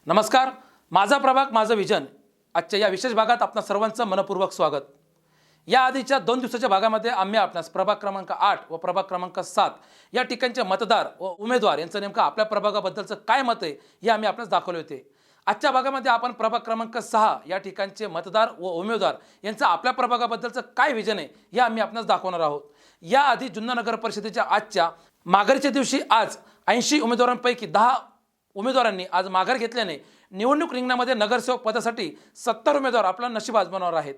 नमस्कार, माझा प्रभाग माझं विजन आजच्या या विशेष भागात आपणा सर्वांचं मनपूर्वक स्वागत। या आधीच्या 2 दिवसाच्या भागामध्ये आम्ही आपणास प्रभाग क्रमांक 8 व प्रभाग क्रमांक 7 या ठिकाणचे मतदार व उमेदवार यांचं नेमकं आपल्या प्रभागाबद्दलचं काय मत आहे हे आम्ही आपणास दाखवले होते। आजच्या भागामध्ये आपण प्रभाग क्रमांक 6 या ठिकाणचे मतदार व उमेदवार यांचं आपल्या प्रभागाबद्दलचं काय विजन आहे हे आम्ही आपणास दाखवणार आहोत। या आधी जुन्नर नगर परिषदेच्या आजच्या माघारीच्या दिवशी आज 80 उमेदवारांपैकी 10 उमेदवारांनी आज माघार घेतल्याने निवडणूक रिंगणामध्ये नगरसेवक पदासाठी 70 उमेदवार आपला नशीब आजमावणार आहेत।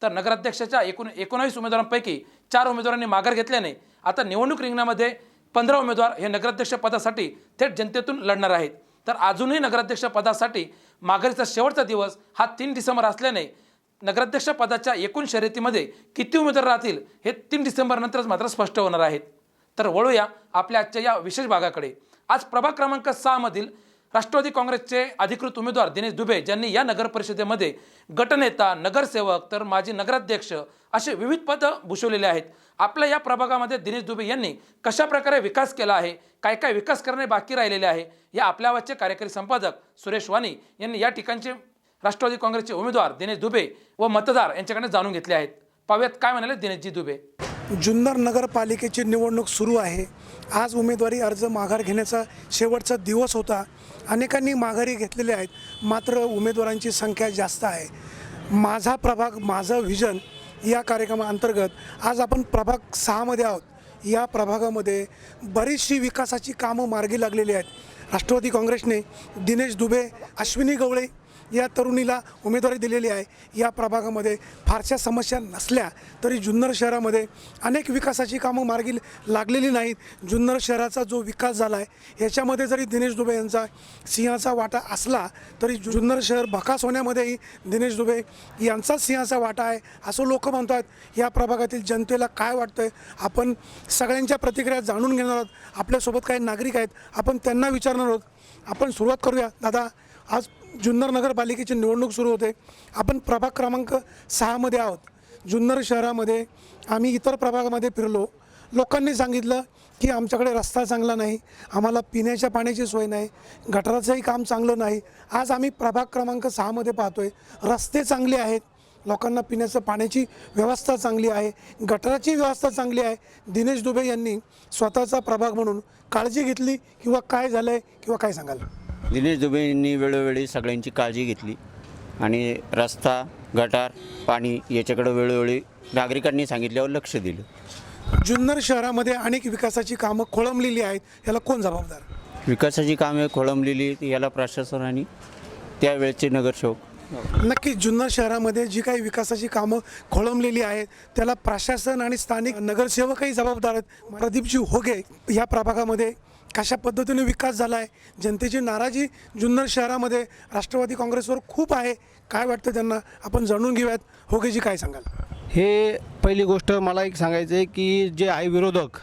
तर नगराध्यक्षाच्या 19 उमेदवारांपैकी 4 उमेदवारांनी माघार घेतल्याने आता निवडणूक रिंगणामध्ये 15 उमेदवार हे नगराध्यक्ष पदासाठी थेट जनतेतून लढणार आहेत। तर अजूनही नगराध्यक्ष पदासाठी माघारीचा शेवटचा दिवस हा 3 डिसेंबर असल्याने नगराध्यक्ष पदाच्या एकूण शर्यतीमध्ये किती उमेदवार राहतील हे 3 डिसेंबर नंतरच मात्र स्पष्ट होणार आहेत। तर वळूया आपल्या आजच्या या विशेष भागाकडे। आज प्रभाग क्रमांक 6 मधील राष्ट्रवादी काँग्रेसचे अधिकृत उमेदवार दिनेश दुबे ज्यांनी या नगर परिषदेमध्ये गटनेता, नगरसेवक तर माजी नगराध्यक्ष असे विविध पद भूषवलेले आहेत। आपल्या या प्रभागामध्ये दिनेश दुबे यांनी कशा प्रकारे विकास केला आहे, काय काय विकास करणे बाकी राहिलेले आहे, या आपल्या आवाजचे कार्यकारी संपादक सुरेश वाणी यांनी या ठिकाणचे राष्ट्रवादी काँग्रेसचे उमेदवार दिनेश दुबे व मतदार यांच्याकडे जाणून घेतले आहेत। पाहूयात काय म्हणाले दिनेशजी दुबे। जुन्नर नगरपालिकेची निवडणूक सुरू आहे। आज उमेदवारी अर्ज माघार घेण्याचा शेवटचा दिवस होता। अनेकांनी माघारी घेतलेले आहेत, मात्र उमेदवारांची संख्या जास्त आहे। माझा प्रभाग माझं विजन या कार्यक्रमाअंतर्गत आज आपण प्रभाग 6 मध्ये आहोत। या प्रभागामध्ये बरीचशी विकासाची कामं मार्गी लागलेली आहेत। राष्ट्रवादी काँग्रेसने दिनेश दुबे, अश्विनी गवळे या तरुणीला उमेदवारी दिलेली आहे। या प्रभागामध्ये फारशा समस्या नसल्या तरी जुन्नर शहरामध्ये अनेक विकासाची कामं मार्गी लागलेली नाहीत। जुन्नर शहराचा जो विकास झाला आहे याच्यामध्ये जरी दिनेश दुबे यांचा सिंहाचा वाटा असला तरी जुन्नर शहर भकास होण्यामध्येही दिनेश दुबे यांचा सिंहाचा वाटा आहे असं लोक म्हणतात। या प्रभागातील जनतेला काय वाटतंय आपण सगळ्यांच्या प्रतिक्रिया जाणून घेणार आहोत। आपल्यासोबत काही नागरिक आहेत, आपण त्यांना विचारणार आहोत। आपण सुरुवात करूया। दादा, आज जुन्नर नगरपालिकेची निवडणूक सुरू होते। आपण प्रभाग क्रमांक 6 मध्ये आहोत। जुन्नर शहरामध्ये आम्ही इतर प्रभागामध्ये फिरलो, लोकांनी सांगितलं की आमच्याकडे रस्ता चांगला नाही, आम्हाला पिण्याच्या पाण्याची सोय नाही, गटाराचंही काम चांगलं नाही। आज आम्ही प्रभाग क्रमांक 6 मध्ये पाहतोय रस्ते चांगले आहेत, लोकांना पिण्याचं पाण्याची व्यवस्था चांगली आहे, गटाराची व्यवस्था चांगली आहे। दिनेश दुबे यांनी स्वतःचा प्रभाग म्हणून काळजी घेतली किंवा काय झालंय किंवा काय सांगाल? दिनेश दुबे यांनी वेळोवेळी सगळ्यांची काळजी घेतली आणि रस्ता, गटार, पाणी याच्याकडे वेळोवेळी नागरिकांनी सांगितल्यावर लक्ष दिलं। जुन्नर शहरामध्ये अनेक विकासाची कामं खोळंबलेली आहेत, याला कोण जबाबदार? विकासाची कामे खोळंबलेली याला प्रशासन आणि त्यावेळेचे नगरसेवक। नक्की जुन्नर शहरामध्ये जी काही विकासाची कामं खोळंबलेली आहेत त्याला प्रशासन आणि स्थानिक नगरसेवकही जबाबदार आहेत। प्रदीपजी होगे, या प्रभागामध्ये कशा पद्धतीने विकास झाला आहे? जनतेची नाराजी जुन्नर शहरामध्ये राष्ट्रवादी काँग्रेसवर खूप आहे, काय वाटतं त्यांना आपण जाणून घेऊयात। होगेजी, काय सांगाल? हे पहिली गोष्ट मला एक सांगायचं आहे की जे आहे विरोधक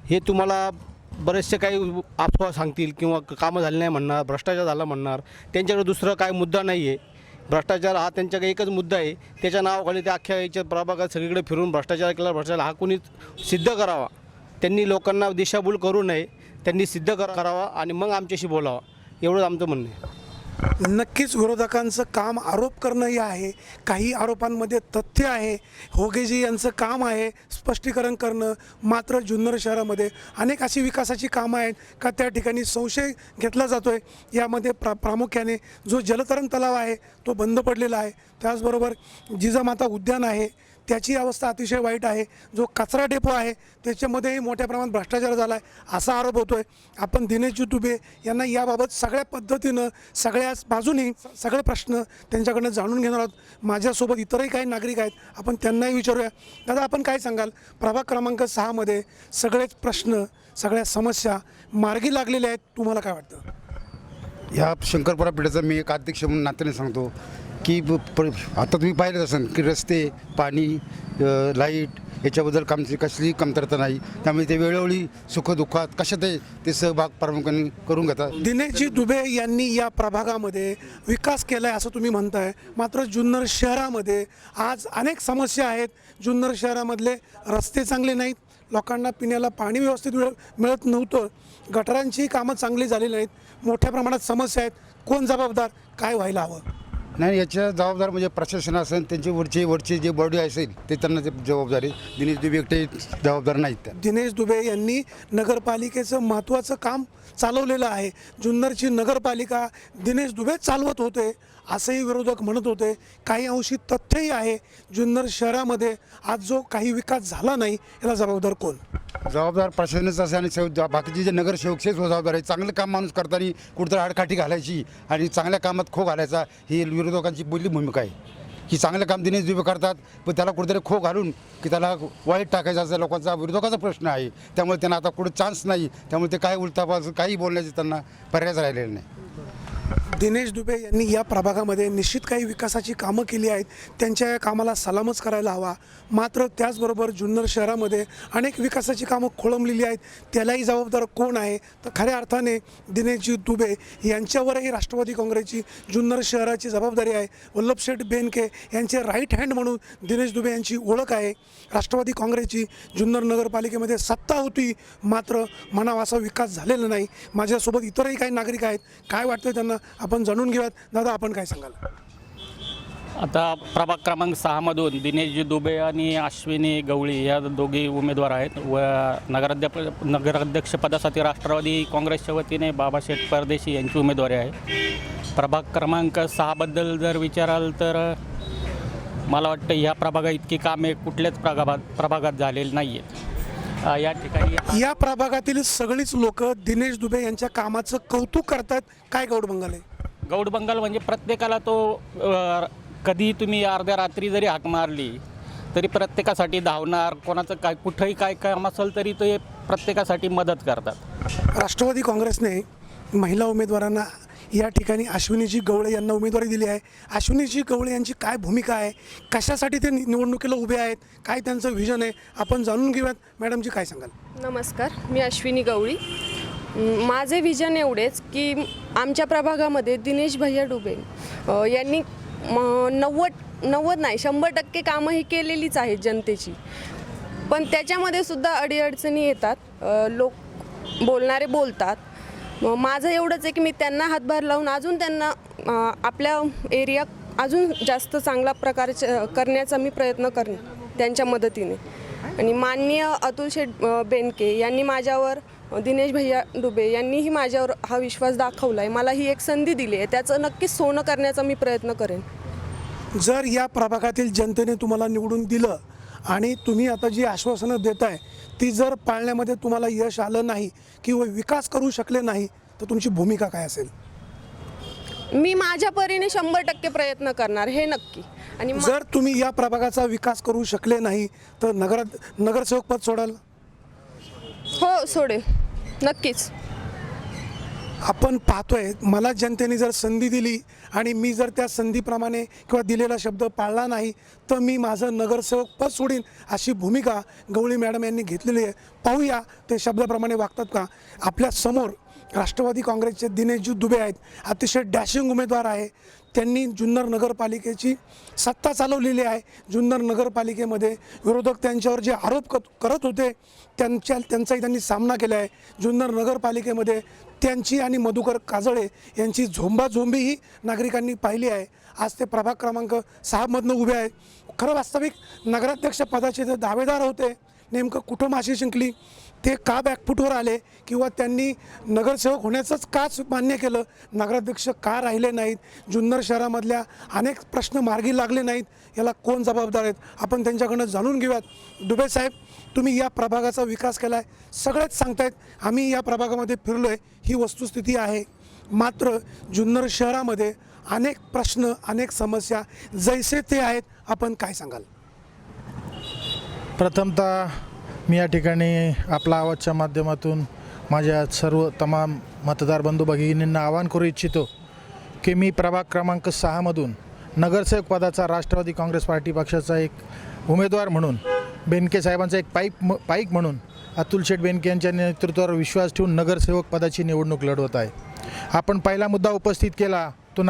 हे तुम्हाला बरेचसे काही अफवा सांगतील किंवा कामं झाले नाही म्हणणार, भ्रष्टाचार झाला म्हणणार। त्यांच्याकडे दुसरं काय मुद्दा नाही आहे। भ्रष्टाचार हा त्यांच्याकडे एकच मुद्दा आहे, त्याच्या नावाखाली ते अख्ख्या याच्या प्रभागात सगळीकडे फिरून भ्रष्टाचार केला। भ्रष्टाचार हा कोणी सिद्ध करावा, त्यांनी लोकांना दिशाभूल करू नये, त्यांनी सिद्ध करावा आणि मग आमच्याशी बोलावा, एवढंच आमचं म्हणणं आहे। नक्कीच विरोधकांचं काम आरोप करणंही आहे, काही आरोपांमध्ये तथ्य आहे। होगेजी यांचं काम आहे स्पष्टीकरण करणं। मात्र जुन्नर शहरामध्ये अनेक अशी विकासाची कामं आहेत का त्या ठिकाणी संशय घेतला जातो आहे। यामध्ये प्रामुख्याने जो जलतरण तलाव आहे तो बंद पडलेला आहे, त्याचबरोबर जिजामाता उद्यान आहे त्याची अवस्था अतिशय वाईट आहे। जो कचरा डेपो आहे त्याच्यामध्येही मोठ्या प्रमाणात भ्रष्टाचार झाला आहे असा आरोप होतो आहे। आपण दिनेशजी दुबे यांना याबाबत सगळ्या पद्धतीनं सगळ्याच बाजूनी सगळे प्रश्न त्यांच्याकडनं जाणून घेणार आहोत। माझ्यासोबत इतरही काही नागरिक आहेत, आपण त्यांनाही विचारूया। दादा, आपण काय सांगाल? प्रभाग क्रमांक 6 मध्ये सगळेच प्रश्न, सगळ्या समस्या मार्गी लागलेल्या आहेत, तुम्हाला काय वाटतं? या शंकरपुरा पेठेचा मी एक अध्यक्ष म्हणून नात्याने सांगतो की आता तुम्ही पाहिलं असेल की रस्ते, पाणी, लाईट याच्याबद्दल कामची कसलीही कमतरता नाही। त्यामुळे ते वेळोवेळी सुखदुःखात कशात ते सहभाग प्रामुख्याने करून घेतात। दिनेशजी दुबे यांनी या प्रभागामध्ये विकास केला आहे असं तुम्ही म्हणताय, मात्र जुन्नर शहरामध्ये आज अनेक समस्या आहेत। जुन्नर शहरामधले रस्ते चांगले नाहीत, लोकांना पिण्याला पाणी व्यवस्थित मिळत नव्हतं, गटारांची कामं चांगली झालेली नाहीत, मोठ्या प्रमाणात समस्या आहेत। कोण जबाबदार, काय व्हायला हवं? नाही, याच्या जबाबदार म्हणजे प्रशासन असेल, त्यांचे वरचे जे बॉडी असेल ते त्यांना ते जबाबदारी. दिनेश दुबे एकटे जबाबदार नाहीत त्या. दिनेश दुबे यांनी नगरपालिकेचं महत्त्वाचं काम चालवलेलं आहे. जुन्नरची नगरपालिका दिनेश दुबे चालवत होते असंही विरोधक म्हणत होते. काही अंशी तथ्यही आहे. जुन्नर शहरामध्ये आज जो काही विकास झाला नाही याला जबाबदार कोण? जबाबदार प्रशासनाचं असेल आणि बाकीचे जे नगरसेवक हेच जबाबदार आहे. चांगलं काम माणूस करताना कुठंतरी आडकाठी घालायची आणि चांगल्या कामात खो घालायचा, ही विरोधकांची पहिली भूमिका आहे. की चांगलं काम दिनेश दुबे करतात पण त्याला कुठेतरी खो घालून की त्याला वाईट टाकायचा असा लोकांचा विरोधकाचा प्रश्न आहे. त्यामुळे त्यांना आता कुठं चान्स नाही. त्यामुळे ते काय उलटापालट काही बोलण्याचे त्यांना पर्यायच राहिलेला नाही. दिनेश दुबे यांनी या प्रभागामध्ये निश्चित काही विकासाची कामं केली आहेत. त्यांच्या या कामाला सलामच करायला हवा. मात्र त्याचबरोबर जुन्नर शहरामध्ये अनेक विकासाची कामं खोळंबलेली आहेत. त्यालाही जबाबदार कोण आहे? तर खऱ्या अर्थाने दिनेशजी दुबे यांच्यावरही राष्ट्रवादी काँग्रेसची जुन्नर शहराची जबाबदारी आहे. वल्लभशेठ बेनके यांचे राईट हँड म्हणून दिनेश दुबे यांची ओळख आहे. राष्ट्रवादी काँग्रेसची जुन्नर नगरपालिकेमध्ये सत्ता होती, मात्र म्हणावा असा विकास झालेला नाही. माझ्यासोबत इतरही काही नागरिक आहेत. काय वाटतं त्यांना आपण जाणून घेऊयात. दादा, आपण काय सांगाल? आता प्रभाग क्रमांक 6मधून दिनेशजी दुबे आणि अश्विनी गवळी या दोघी उमेदवार आहेत व नगराध्यक्षपदासाठी राष्ट्रवादी काँग्रेसच्या वतीने बाबाशेठ परदेशी यांची उमेदवारी आहे. प्रभाग क्रमांक 6बद्दल जर विचाराल तर मला वाटतं ह्या प्रभागात इतकी कामे कुठल्याच प्रभागात झालेली नाही आहेत. या ठिकाणी या प्रभागातील सगळीच लोक दिनेश दुबे यांच्या कामाचं कौतुक करतात. काय गौड बंगाल आहे? गौड बंगाल म्हणजे प्रत्येकाला तो कधी तुम्ही अर्ध्या रात्री जरी हाक मारली तरी प्रत्येकासाठी धावणार. कोणाचं काय कुठंही काय काम असेल तरी ते प्रत्येकासाठी मदत करतात. राष्ट्रवादी काँग्रेसने महिला उमेदवारांना या ठिकाणी अश्विनीजी गवळे यांना उमेदवारी दिली आहे. अश्विनीजी गवळे यांची काय भूमिका आहे? कशासाठी ते निवडणुकीला उभे आहेत? काय त्यांचं व्हिजन आहे? आपण जाणून घेऊयात. मॅडमजी, काय सांगाल? नमस्कार, मी अश्विनी गवळी. माझे विजन एवढेच की आमच्या प्रभागामध्ये दिनेश भैया दुबे यांनी 100% कामं ही केलेलीच आहेत जनतेची. पण त्याच्यामध्ये सुद्धा अडीअडचणी येतात. लोक बोलणारे बोलतात. माझं एवढंच आहे की मी त्यांना हातभार लावून अजून त्यांना आपल्या एरिया अजून जास्त चांगला प्रकारचे करण्याचा मी प्रयत्न करेन त्यांच्या मदतीने. आणि माननीय अतुल शेठ बेनके यांनी माझ्यावर, दिनेश भैया दुबे यांनीही माझ्यावर हा विश्वास दाखवला आहे. मला ही एक संधी दिली आहे, त्याचं नक्कीच सोनं करण्याचा मी प्रयत्न करेन. जर या प्रभागातील जनतेने तुम्हाला निवडून दिलं आणि तुम्ही आता जी आश्वासनं देताय ती जर पाळण्यामध्ये तुम्हाला यश आलं नाही किंवा विकास करू शकले नाही तर तुमची भूमिका काय असेल? मी माझ्या परीने 100% प्रयत्न करणार, हे नक्की. आणि जर तुम्ही या प्रभागाचा विकास करू शकले नाही तर नगरसेवक पद सोडाल? हो, सोडेल नक्कीच. आपण पाहतोय, मला जनतेने जर संधी दिली आणि मी जर त्या संधीप्रमाणे किंवा दिलेला शब्द पाळला नाही तर मी माझं नगरसेवक पद सोडीन, अशी भूमिका गवळी मॅडम यांनी घेतलेली आहे. पाहूया ते शब्दाप्रमाणे वागतात का. आपल्या समोर राष्ट्रवादी काँग्रेसचे दिनेशजी दुबे आहेत. अतिशय डॅशिंग उमेदवार आहे. त्यांनी जुन्नर नगरपालिकेची सत्ता चालवलेली आहे. जुन्नर नगरपालिकेमध्ये विरोधक त्यांच्यावर जे आरोप करत होते त्यांचाही त्यांनी सामना केला आहे. जुन्नर नगरपालिकेमध्ये त्यांची आणि मधुकर काजळे यांची झोंबाझोंबीही नागरिकांनी पाहिली आहे. आज ते प्रभाग क्रमांक 6मधनं उभे आहेत. खरं वास्तविक नगराध्यक्ष पदाचे ते दावेदार होते. नेमकं कुठं माशी शिंकली, ते का बॅकफुटवर आले किंवा त्यांनी नगरसेवक होण्याचंच काच मान्य केलं, नगराध्यक्ष का राहिले नाहीत, जुन्नर शहरामधल्या अनेक प्रश्न मार्गी लागले नाहीत, याला कोण जबाबदार आहेत? आपण त्यांच्याकडनं जाणून घेऊयात. दुबे साहेब, तुम्ही या प्रभागाचा विकास केला आहे, सगळेच सांगतायत आम्ही या प्रभागामध्ये फिरलो आहे, ही वस्तुस्थिती आहे. मात्र जुन्नर शहरामध्ये अनेक प्रश्न, अनेक समस्या जैसे ते आहेत. आपण काय सांगाल? प्रथमतः मी या ठिकाणी आपला आवाजच्या माध्यमातून माझ्या सर्व तमाम मतदार बंधू भगिनींना आवाहन करू इच्छितो की मी प्रभाग क्रमांक 6मधून नगरसेवक पदाचा राष्ट्रवादी काँग्रेस पार्टी पक्षाचा एक उमेदवार म्हणून, बेनके साहेबांचा एक पाईक म्हणून अतुल शेठ बेनके यांच्या नेतृत्वावर विश्वास ठेवून नगरसेवक पदाची निवडणूक लढवत आहे. आपण पहिला मुद्दा उपस्थित केला तो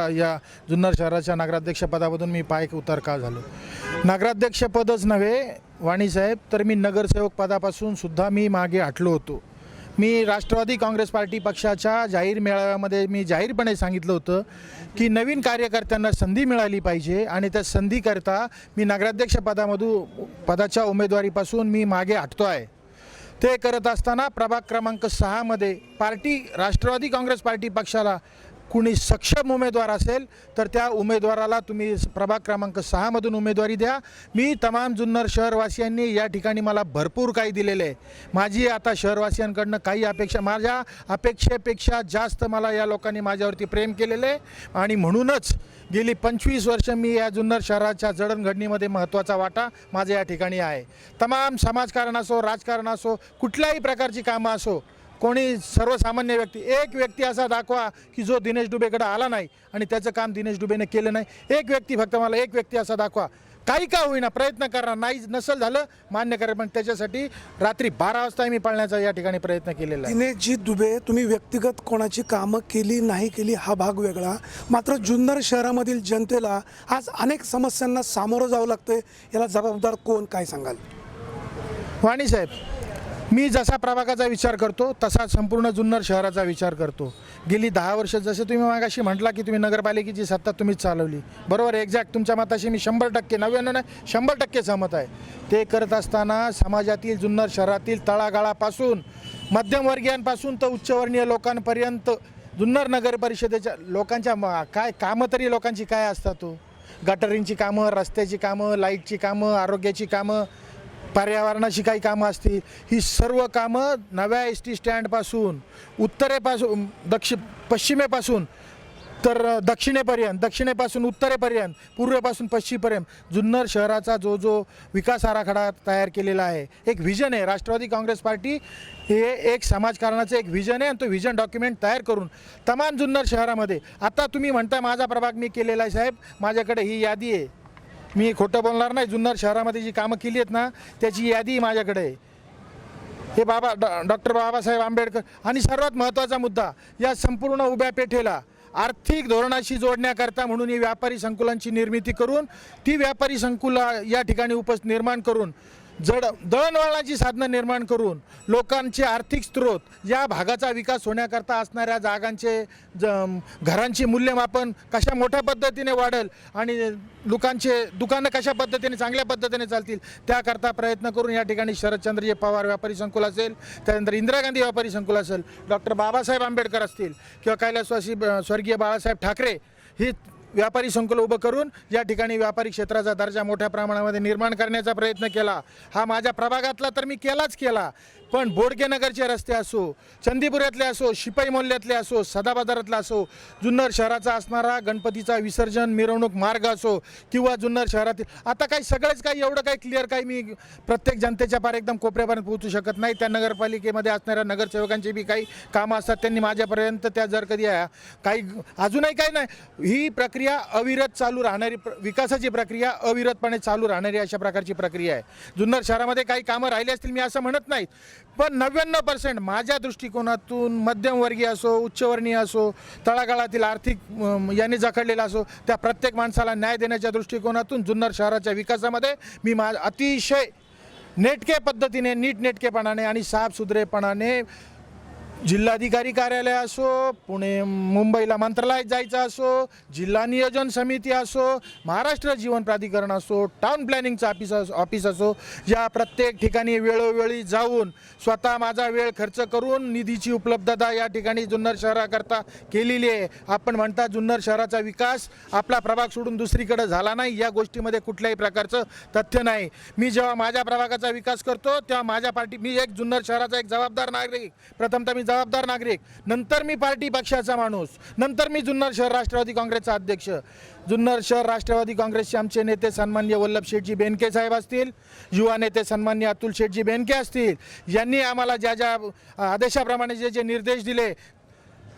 या जुन्नर शहराच्या नगराध्यक्षपदामधून मी पायक उतार का झालो. नगराध्यक्षपदच नव्हे वाणीसाहेब, तर मी नगरसेवक पदापासून सुद्धा मी मागे हटलो होतो. मी राष्ट्रवादी काँग्रेस पार्टी पक्षाच्या जाहीर मेळाव्यामध्ये मी जाहीरपणे सांगितलं होतं की नवीन कार्यकर्त्यांना संधी मिळाली पाहिजे आणि त्या संधीकरता मी नगराध्यक्ष पदाच्या उमेदवारीपासून मी मागे हटतो आहे. ते करत असताना प्रभाग क्रमांक 6मध्ये पार्टी राष्ट्रवादी काँग्रेस पार्टी पक्षाला कुणी सक्षम उमेदवार असेल तर त्या उमेदवाराला तुम्ही प्रभाग क्रमांक 6मधून उमेदवारी द्या. मी तमाम जुन्नर शहरवासियांनी या ठिकाणी मला भरपूर काही दिलेले आहे. माझी आता शहरवासियांकडनं काही अपेक्षा, माझ्या अपेक्षेपेक्षा जास्त मला या लोकांनी माझ्यावरती प्रेम केलेलं आहे आणि म्हणूनच गेली 25 वर्ष मी या जुन्नर शहराच्या जडणघडणीमध्ये महत्त्वाचा वाटा माझ्या या ठिकाणी आहे. तमाम समाजकारण असो, राजकारण असो, कुठल्याही प्रकारची कामं असो, कोणी सर्वसामान्य व्यक्ती, एक व्यक्ती असा दाखवा की जो दिनेश दुबेकडे आला नाही आणि त्याचं काम दिनेश दुबेने केलं नाही. एक व्यक्ती, फक्त मला एक व्यक्ती असा दाखवा. काही का होईना प्रयत्न करणार, नाही नसेल झालं मान्य करा, पण त्याच्यासाठी रात्री 12 वाजता मी पाळण्याचा या ठिकाणी प्रयत्न केलेला आहे. दिनेशजी दुबे, तुम्ही व्यक्तिगत कोणाची कामं केली नाही केली हा भाग वेगळा, मात्र जुन्नर शहरामधील जनतेला आज अनेक समस्यांना सामोरं जावं लागतं. याला जबाबदार कोण, काय सांगाल? वाणी साहेब, मी जसा प्रभागाचा विचार करतो तसा संपूर्ण जुन्नर शहराचा विचार करतो. गेली 10 वर्ष, जसे तुम्ही मागाशी म्हटला की तुम्ही नगरपालिकेची सत्ता तुम्हीच चालवली, बरोबर, एक्झॅक्ट तुमच्या मताशी मी 100%, 99 नाही 100% सहमत आहे. ते करत असताना समाजातील, जुन्नर शहरातील तळागाळापासून मध्यमवर्गीयांपासून तर उच्चवर्णीय लोकांपर्यंत जुन्नर नगर परिषदेच्या लोकांच्या काय कामं तरी लोकांची काय असतात हो. गटरींची कामं, रस्त्याची कामं, लाईटची कामं, आरोग्याची कामं, पर्यावरणाची काही कामं असतील, ही सर्व कामं नव्या ST स्टँडपासून उत्तरेपासून पश्चिमेपासून तर दक्षिणेपासून उत्तरेपर्यंत, पूर्वेपासून पश्चिमेपर्यंत जुन्नर शहराचा जो विकास आराखडा तयार केलेला आहे, एक व्हिजन आहे. राष्ट्रवादी काँग्रेस पार्टी हे एक समाजकारणाचं एक व्हिजन आहे आणि तो व्हिजन डॉक्युमेंट तयार करून तमाम जुन्नर शहरामध्ये, आता तुम्ही म्हणता माझा प्रभाग मी केलेला आहे साहेब, माझ्याकडे ही यादी आहे, मी खोटं बोलणार नाही. जुन्नर शहरामध्ये जी कामं केली आहेत ना त्याची यादी माझ्याकडे आहे. हे डॉक्टर बाबासाहेब आंबेडकर, आणि सर्वात महत्त्वाचा मुद्दा, या संपूर्ण उभ्या पेठेला आर्थिक धोरणाशी जोडण्याकरता म्हणून ही व्यापारी संकुलांची निर्मिती करून, ती व्यापारी संकुला या ठिकाणी निर्माण करून, दळणवळणाची साधनं निर्माण करून लोकांचे आर्थिक स्रोत, या भागाचा विकास होण्याकरता असणाऱ्या जागांचे घरांची मूल्यमापन कशा मोठ्या पद्धतीने वाढेल आणि लोकांचे दुकानं कशा पद्धतीने चांगल्या पद्धतीने चालतील त्याकरता प्रयत्न करून या ठिकाणी शरदचंद्रजी पवार व्यापारी संकुल असेल, त्यानंतर इंदिरा गांधी व्यापारी संकुल असेल, डॉक्टर बाबासाहेब आंबेडकर असतील किंवा कैलासवासी स्वर्गीय बाळासाहेब ठाकरे, ही व्यापारी संकुल उभं करून या ठिकाणी व्यापारी क्षेत्राचा दर्जा मोठ्या प्रमाणामध्ये निर्माण करण्याचा प्रयत्न केला. हा माझ्या प्रभागातला तर मी केला, पण बोडकेनगरचे रस्ते असो, चंदीपुरातले असो, शिपाई मोहल्ल्यातले असो, सदाबाजारातला असो, जुन्नर शहराचा असणारा गणपतीचा विसर्जन मिरवणूक मार्ग असो किंवा जुन्नर शहरातील, आता काही सगळंच काही एवढं काही क्लिअर काही मी प्रत्येक जनतेच्या पार एकदम कोपऱ्यापर्यंत पोहोचू शकत नाही. त्या नगरपालिकेमध्ये असणाऱ्या नगरसेवकांची बी काही कामं असतात, त्यांनी माझ्यापर्यंत त्या जर कधी काही अजूनही काही नाही, ही प्रक्रिया अविरत चालू राहणारी, विकासाची प्रक्रिया अविरतपणे चालू राहणारी अशा प्रकारची प्रक्रिया आहे. जुन्नर शहरामध्ये काही कामं राहिली असतील मी असं म्हणत नाही, पण 99% माझ्या दृष्टिकोनातून मध्यमवर्गीय असो, उच्चवर्णीय असो, तळागाळातील आर्थिक याने जखडलेला असो, त्या प्रत्येक माणसाला न्याय देण्याच्या दृष्टिकोनातून जुन्नर शहराच्या विकासामध्ये मी अतिशय नेटके पद्धतीने, नीटनेटकेपणाने आणि साफसुथरेपणाने जिल्हाधिकारी कार्यालय असो, पुणे मुंबईला मंत्रालयात जायचं असो, जिल्हा नियोजन समिती असो, महाराष्ट्र जीवन प्राधिकरण असो, टाउन प्लॅनिंगचं ऑफिस असो, या प्रत्येक ठिकाणी वेळोवेळी जाऊन स्वतः माझा वेळ खर्च करून निधीची उपलब्धता या ठिकाणी जुन्नर शहराकरता केलेली आहे. आपण म्हणता जुन्नर शहराचा विकास आपला प्रभाग सोडून दुसरीकडे झाला नाही, या गोष्टीमध्ये कुठल्याही प्रकारचं तथ्य नाही. मी जेव्हा माझ्या प्रभागाचा विकास करतो तेव्हा मी एक जुन्नर शहराचा एक जबाबदार नागरिक, प्रथमतः मी जबाबदार नागरिक, नंतर मी पार्टी पक्षाचा माणूस, नंतर मी जुन्नर शहर राष्ट्रवादी काँग्रेसचा अध्यक्ष. जुन्नर शहर राष्ट्रवादी काँग्रेसचे आमचे नेते सन्माननीय वल्लभ शेठजी बेनके साहेब असतील, युवा नेते सन्माननीय अतुल शेठजी बेनके असतील, यांनी आम्हाला ज्या आदेशाप्रमाणे जे निर्देश दिले,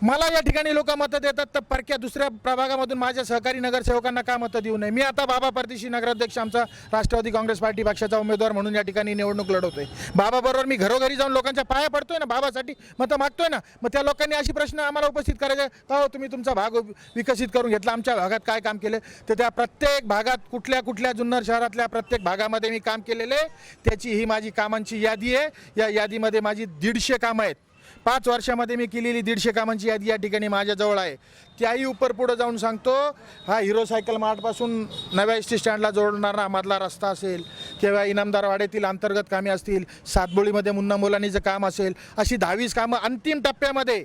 मला या ठिकाणी लोक मतं देतात तर परक्या दुसऱ्या प्रभागामधून माझ्या सहकारी नगरसेवकांना का मतं देऊ नये. मी आता बाबा परदेशी नगराध्यक्ष आमचा राष्ट्रवादी काँग्रेस पार्टी पक्षाचा उमेदवार म्हणून या ठिकाणी निवडणूक लढवतोय. बाबाबरोबर मी घरोघरी जाऊन लोकांच्या पाया पडतोय ना, बाबासाठी मतं मागतोय ना. मग त्या लोकांनी अशी प्रश्न आम्हाला उपस्थित करायचे, का हो तुम्ही तुमचा भाग विकसित करून घेतला, आमच्या भागात काय काम केलं. तर त्या प्रत्येक भागात कुठल्या जुन्नर शहरातल्या प्रत्येक भागामध्ये मी काम केलेले, त्याची ही माझी कामांची यादी आहे. या यादीमध्ये माझी 150 कामं आहेत. 5 वर्षामध्ये मी केलेली 150 कामांची यादी या ठिकाणी माझ्याजवळ आहे. त्याही उपर पुढं जाऊन सांगतो, हा हिरो सायकल मार्टपासून नव्या एस टी स्टँडला जोडणारा मधला रस्ता असेल किंवा इनामदार वाड्यातील अंतर्गत कामे असतील, सातबोळीमध्ये मुन्ना मुलानीचं काम असेल, अशी 10-20 कामं अंतिम टप्प्यामध्ये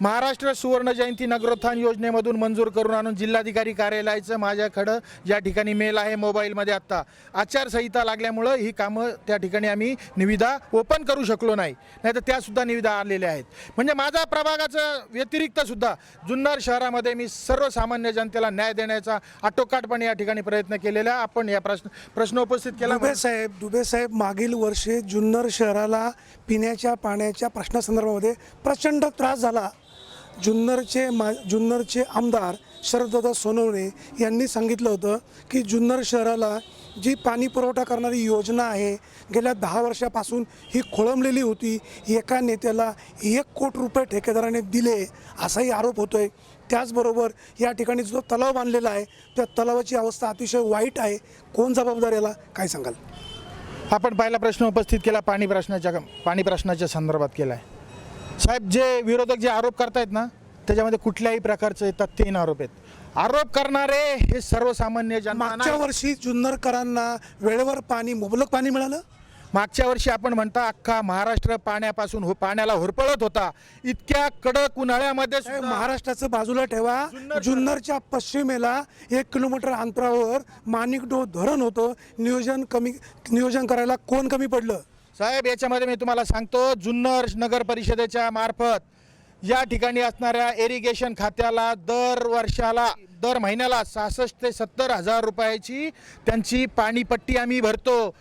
महाराष्ट्र सुवर्ण जयंती नगरोत्थान योजनेमधून मंजूर करून आणून जिल्हाधिकारी कार्यालयाचं माझ्याकडं या ठिकाणी मेल आहे मोबाईलमध्ये. आत्ता आचारसंहिता लागल्यामुळं ही कामं त्या ठिकाणी आम्ही निविदा ओपन करू शकलो नाही, तर त्यासुद्धा निविदा आलेल्या आहेत. म्हणजे माझा प्रभागाचं व्यतिरिक्तसुद्धा जुन्नर शहरामध्ये मी सर्वसामान्य जनतेला न्याय देण्याचा आटोकाटपणे या ठिकाणी प्रयत्न केलेला. आपण या प्रश्न उपस्थित केला. दुबे साहेब मागील वर्षी जुन्नर शहराला पिण्याच्या पाण्याच्या प्रश्नासंदर्भामध्ये प्रचंड त्रास झाला. जुन्नरचे आमदार शरददादा सोनवणे यांनी सांगितलं होतं की जुन्नर शहराला जी पाणी पुरवठा करणारी योजना आहे गेल्या 10 वर्षापासून ही खोळंबलेली होती. एका नेत्याला 1 कोटी रुपये ठेकेदाराने दिले असाही आरोप होतोय. त्याचबरोबर या ठिकाणी जो तलाव बांधलेला आहे त्या तलावाची अवस्था अतिशय वाईट आहे. कोण जबाबदार याला काय सांगाल? आपण पहिला प्रश्न उपस्थित केला पाणी प्रश्नाच्या संदर्भात केला आहे. साहेब, जे विरोधक जे आरोप करतायत ना त्याच्यामध्ये कुठल्याही प्रकारचे तथ्यहीन आरोप आहेत. आरोप करणारे हे सर्वसामान्य जनता. मागच्या वर्षी जुन्नरकरांना वेळेवर मुबलक पाणी मिळालं. मागच्या वर्षी आपण म्हणता अख्खा महाराष्ट्र पाण्यापासून पाण्याला होरपळत होता. इतक्या कडक उन्हाळ्यामध्ये सुद्धा महाराष्ट्राचं बाजूला ठेवा, जुन्नरच्या पश्चिमेला 1 किलोमीटर अंतरावर माणिकडोह धरण होतं. नियोजन करायला कोण कमी पडलं? साहेब, याच्यामध्ये मी तुम्हाला सांगतो, जुन्नर नगर परिषदेच्या मार्फत या ठिकाणी असणाऱ्या इरिगेशन खात्याला दर महिन्याला 66 ते 70 हजार रुपयाची त्यांची पाणीपट्टी आम्ही भरतो.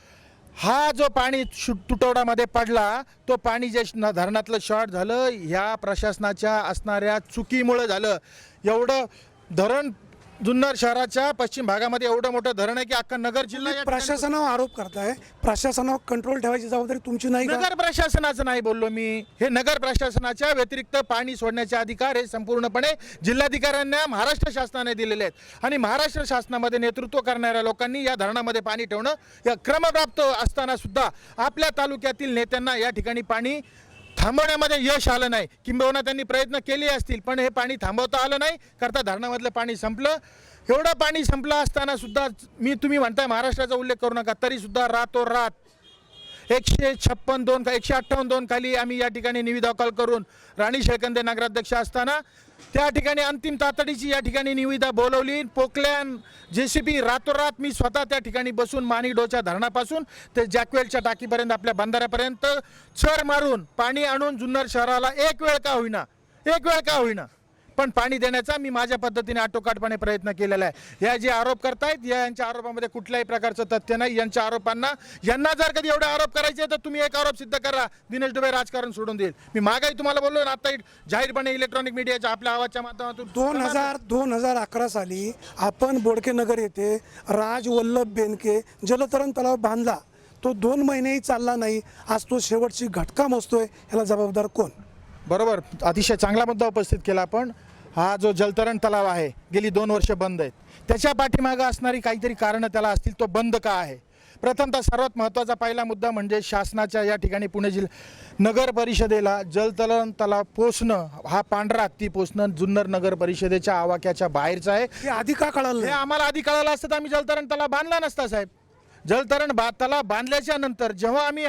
हा जो पाणी तुटवड्यामध्ये पडला तो पाणी जे धरणातलं शॉर्ट झालं ह्या प्रशासनाच्या असणाऱ्या चुकीमुळं झालं. एवढं धरण जुन्नर शहराच्या पश्चिम भागामध्ये एवढं मोठं धरण आहे की अख्खा नगर जिल्हा प्रशासनावर आरोप करताय. प्रशासनावर कंट्रोल ठेवायची जबाबदारी तुमची नाही का? नगर प्रशासनाचं नाही बोललो मी. हे नगर प्रशासनाच्या व्यतिरिक्त पाणी सोडण्याचे अधिकार हे संपूर्णपणे जिल्हाधिकाऱ्यांना महाराष्ट्र शासनाने दिलेले आहेत. आणि महाराष्ट्र शासनामध्ये नेतृत्व करणाऱ्या लोकांनी या धरणामध्ये पाणी ठेवणं या क्रमप्राप्त असताना सुद्धा आपल्या तालुक्यातील नेत्यांना या ठिकाणी पाणी थांबवण्यामध्ये यश आलं नाही. किंबहुना त्यांनी प्रयत्न केले असतील पण हे पाणी थांबवता आलं नाही करता धरणामधलं पाणी संपलं. एवढं पाणी संपलं असताना सुद्धा तुम्ही म्हणताय महाराष्ट्राचा उल्लेख करू नका, तरीसुद्धा रातोरात 158 खाली आम्ही या ठिकाणी निविदा कॉल करून राणी शेळकंदे नगराध्यक्ष असताना त्या ठिकाणी अंतिम तातडीची या ठिकाणी निविदा बोलवली. पोकल्यान JCB रातोरात मी स्वतः त्या ठिकाणी बसून माणिकडोहच्या धरणापासून ते जॅकवेलच्या टाकीपर्यंत आपल्या बंधाऱ्यापर्यंत चर मारून पाणी आणून जुन्नर शहराला एक वेळ का होईना पण पाणी देण्याचा मी माझ्या पद्धतीने आटोकाटपणे प्रयत्न केलेला आहे. या जे आरोप करतायत यांच्या आरोपामध्ये कुठल्याही प्रकारचं तथ्य नाही. यांना जर कधी एवढे आरोप करायचे तर तुम्ही एक आरोप सिद्ध करा, दिनेश दुबे राजकारण सोडून देईल. मी मागाही तुम्हाला बोललो ना, आता जाहीरपणे इलेक्ट्रॉनिक मीडियाच्या आपल्या आवाजच्या माध्यमातून 2011 साली आपण बोडकेनगर येथे राजवल्लभ बेनके जलतरण तलाव बांधला. तो 2 महिनेही चालला नाही. आज तो शेवटची घटका मोजतोय. याला जबाबदार कोण? बरोबर, अतिशय चांगला मुद्दा उपस्थित केला आपण. हा जो जलतरण तलाव आहे गेली 2 वर्ष बंद आहेत. त्याच्या पाठीमागं असणारी काहीतरी कारणं त्याला असतील. तो बंद का आहे? प्रथमतः सर्वात महत्त्वाचा पहिला मुद्दा म्हणजे शासनाच्या या ठिकाणी पुणे जिल्हा नगर परिषदेला जलतरण तलाव पोचणं, हा पांढरा हत्ती पोचणं जुन्नर नगर परिषदेच्या आवाक्याच्या बाहेरचं आहे. हे आधी का कळालं? हे आम्हाला आधी कळालं असतं तर आम्ही जलतरण तलाव बांधला नसता साहेब. जलतरण तलाव बांधल्याच्या नंतर जेव्हा आम्ही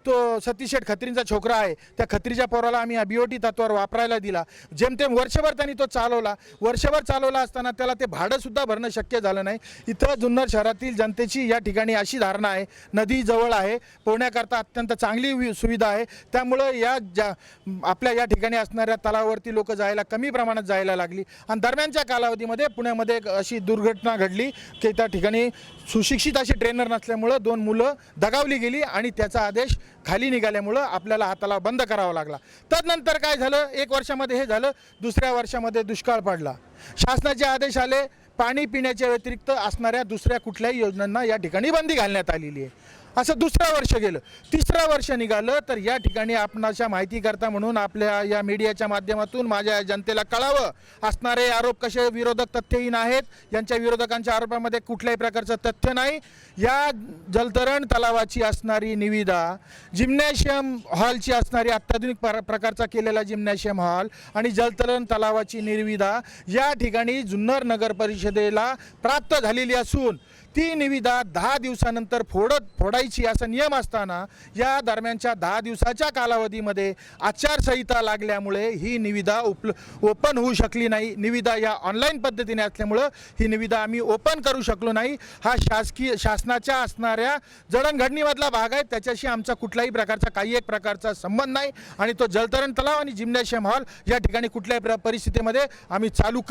तो सतीशेठ खत्रींचा छोकरा आहे त्या खत्रीच्या पोराला आम्ही BOT तत्वावर वापरायला दिला. जेमतेम वर्षभर त्यांनी तो चालवला असताना त्याला ते भाडंसुद्धा भरणं शक्य झालं नाही. इथं जुन्नर शहरातील जनतेची या ठिकाणी अशी धारणा आहे, नदी जवळ आहे, पोहण्याकरता अत्यंत चांगली सुविधा आहे. त्यामुळं आपल्या या ठिकाणी असणाऱ्या तलावावरती लोक कमी प्रमाणात जायला लागली. आणि दरम्यानच्या कालावधीमध्ये पुण्यामध्ये एक अशी दुर्घटना घडली की त्या ठिकाणी सुशिक्षित अशी ट्रेनर नसल्यामुळं 2 मुलं दगावली गेली आणि त्याचा आदेश खाली निघाल्यामुळं आपल्याला हा तलाव बंद करावा लागला. तदनंतर काय झालं, 1 वर्षामध्ये हे झालं, दुसऱ्या वर्षामध्ये दुष्काळ पडला. शासनाचे आदेश आले, पाणी पिण्याच्या व्यतिरिक्त असणाऱ्या दुसऱ्या कुठल्याही योजनांना या ठिकाणी बंदी घालण्यात आलेली आहे. असं दुसरं वर्ष गेलं, तिसरं वर्ष निघालं. तर या ठिकाणी आपणाच्या माहितीकरता म्हणून आपल्या या मीडियाच्या माध्यमातून माझ्या जनतेला कळावं, असणारे आरोप कसे विरोधक तथ्यहीन आहेत, यांच्या विरोधकांच्या आरोपामध्ये कुठल्याही प्रकारचं तथ्य नाही. या जलतरण तलावाची असणारी निविदा, जिम्नॅशियम हॉलची असणारी अत्याधुनिक प्रकारचा केलेला जिम्नॅशियम हॉल आणि जलतरण तलावाची निविदा या ठिकाणी जुन्नर नगर परिषदेला प्राप्त झालेली असून ती निविदा 10 दिवसानंतर फोडायची असा नियम असताना या दरम्यानच्या 10 दिवसाच्या कालावधीमध्ये आचारसंहिता लागल्यामुळे ही निविदा ओपन होऊ शकली नाही. निविदा या ऑनलाईन पद्धतीने असल्यामुळं ही निविदा आम्ही ओपन करू शकलो नाही. हा शासनाच्या असणाऱ्या जडणघडणीमधला भाग आहे, त्याच्याशी आमचा कुठल्याही प्रकारचा काही एक प्रकारचा संबंध नाही. आणि तो जलतरण तलाव आणि जिम्नॅशियम हॉल या ठिकाणी कुठल्याही परिस्थितीमध्ये आम्ही चालू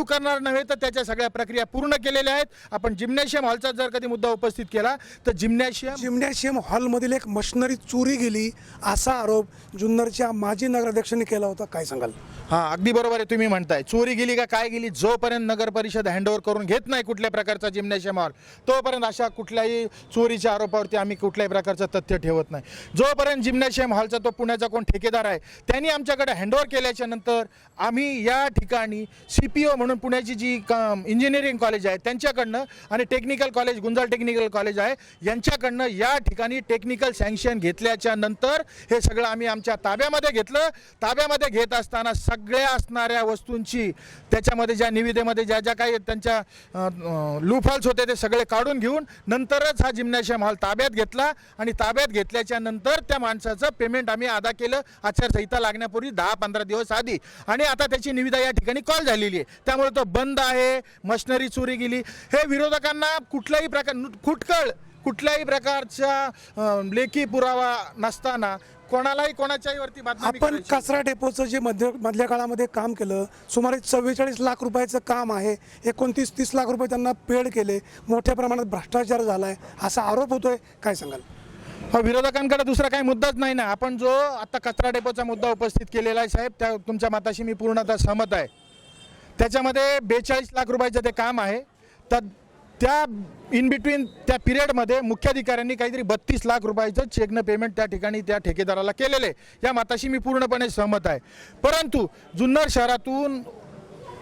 करणार नव्हे, तर त्याच्या सगळ्या प्रक्रिया पूर्ण केलेल्या आहेत. आपण जिम्नॅशियम हॉलचा जर कधी मुद्दा उपस्थित केला तर जिम्नॅशियम हॉलमधील एक मशिनरी चोरी गेली असा आरोप जुन्नरच्या माजी नगराध्यक्षांनी केला होता. काय सांगाल? हां, अगदी बरोबर आहे. तुम्ही म्हणताय चोरी गेली का काय गेली, जोपर्यंत नगर परिषद हँडओव्हर करून घेत नाही कुठल्या प्रकारचा जिम्नॅशियम हॉल, तोपर्यंत अशा कुठल्याही चोरीच्या आरोपावरती आम्ही कुठल्याही प्रकारचं तथ्य ठेवत नाही. जोपर्यंत जिम्नॅशियम हॉलचा तो पुण्याचा कोण ठेकेदार आहे त्यांनी आमच्याकडे हँडओव्हर केल्याच्या नंतर आम्ही या ठिकाणी CPO म्हणून पुण्याची जी इंजिनिअरिंग कॉलेज आहे त्यांच्याकडनं आणि technical college Gunjal technical college आहे यांच्याकडनं या ठिकाणी टेक्निकल सँक्शन घेतल्याच्या नंतर हे सगळं आम्ही आमच्या ताब्यामध्ये घेतलं. ताब्यामध्ये घेत असताना सगळ्या असणाऱ्या वस्तूंची त्याच्यामध्ये ज्या निविदेमध्ये ज्या ज्या काही त्यांच्या लूफॉल्स होते ते सगळे काढून घेऊन नंतरच हा जिम्नॅशियम हॉल ताब्यात घेतला. आणि ताब्यात घेतल्याच्या नंतर त्या माणसाचं पेमेंट आम्ही अदा केलं आचारसंहिता लागण्यापूर्वी 10-15 दिवस आधी. आणि आता त्याची निविदा या ठिकाणी कॉल झालेली आहे, त्यामुळे तो बंद आहे. मशिनरी चोरी गेली हे विरोधकांना कुठल्याही कुठल्याही प्रकारचा लेखी पुरावा नसताना कोणालाही कोणाच्याही वरती बातमी आपण कचरा डेपोचं जे मधल्या काळामध्ये काम केलं, सुमारे 44 लाख रुपयाचं काम आहे, 29-30 लाख रुपये त्यांना पेड केले, मोठ्या प्रमाणात भ्रष्टाचार झाला आहे असा आरोप होतोय. काय सांगाल? विरोधकांकडे दुसरा काही मुद्दाच नाही ना. आपण जो आता कचरा डेपोचा मुद्दा उपस्थित केलेला आहे साहेब, त्या तुमच्या मताशी मी पूर्णतः सहमत आहे. त्याच्यामध्ये 42 लाख रुपयाचं ते काम आहे. तर त्या इन बिटवीन त्या पिरियडमध्ये मुख्याधिकाऱ्यांनी काहीतरी 32 लाख रुपयाचं चेकनं पेमेंट त्या ठिकाणी त्या ठेकेदाराला केलेलं आहे. या मताशी मी पूर्णपणे सहमत आहे. परंतु जुन्नर शहरातून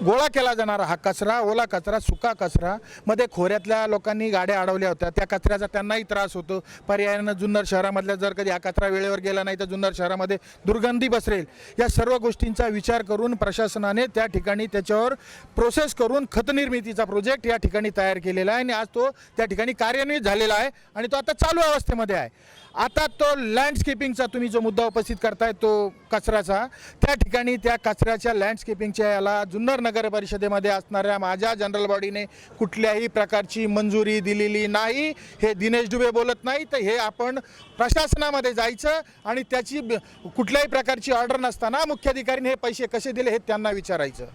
गोळा केला जाणारा हा कचरा, ओला कचरा, सुका कचरा मध्ये खोऱ्यातल्या लोकांनी गाड्या अडवल्या होत्या, त्या कचऱ्याचा त्यांनाही त्रास होतो. पर्यायानं जुन्नर शहरामधल्या जर कधी हा कचरा वेळेवर गेला नाही तर जुन्नर शहरामध्ये दुर्गंधी पसरेल. या सर्व गोष्टींचा विचार करून प्रशासनाने त्या ठिकाणी त्याच्यावर प्रोसेस करून खत निर्मितीचा प्रोजेक्ट या ठिकाणी तयार केलेला आहे आणि आज तो त्या ठिकाणी कार्यान्वित झालेला आहे आणि तो आता चालू अवस्थेमध्ये आहे. आता तो लँडस्केपिंगचा तुम्ही जो मुद्दा उपस्थित करताय तो कचऱ्याचा, त्या ठिकाणी त्या कचऱ्याच्या लँडस्केपिंगच्या याला जुन्नर नगर परिषदेमध्ये असणाऱ्या माझ्या जनरल बॉडीने कुठल्याही प्रकारची मंजुरी दिलेली नाही. हे दिनेश डुबे बोलत नाही, तर हे आपण प्रशासनामध्ये जायचं आणि त्याची कुठल्याही प्रकारची ऑर्डर नसताना मुख्याधिकाऱ्यांनी हे पैसे कसे दिले हे त्यांना विचारायचं.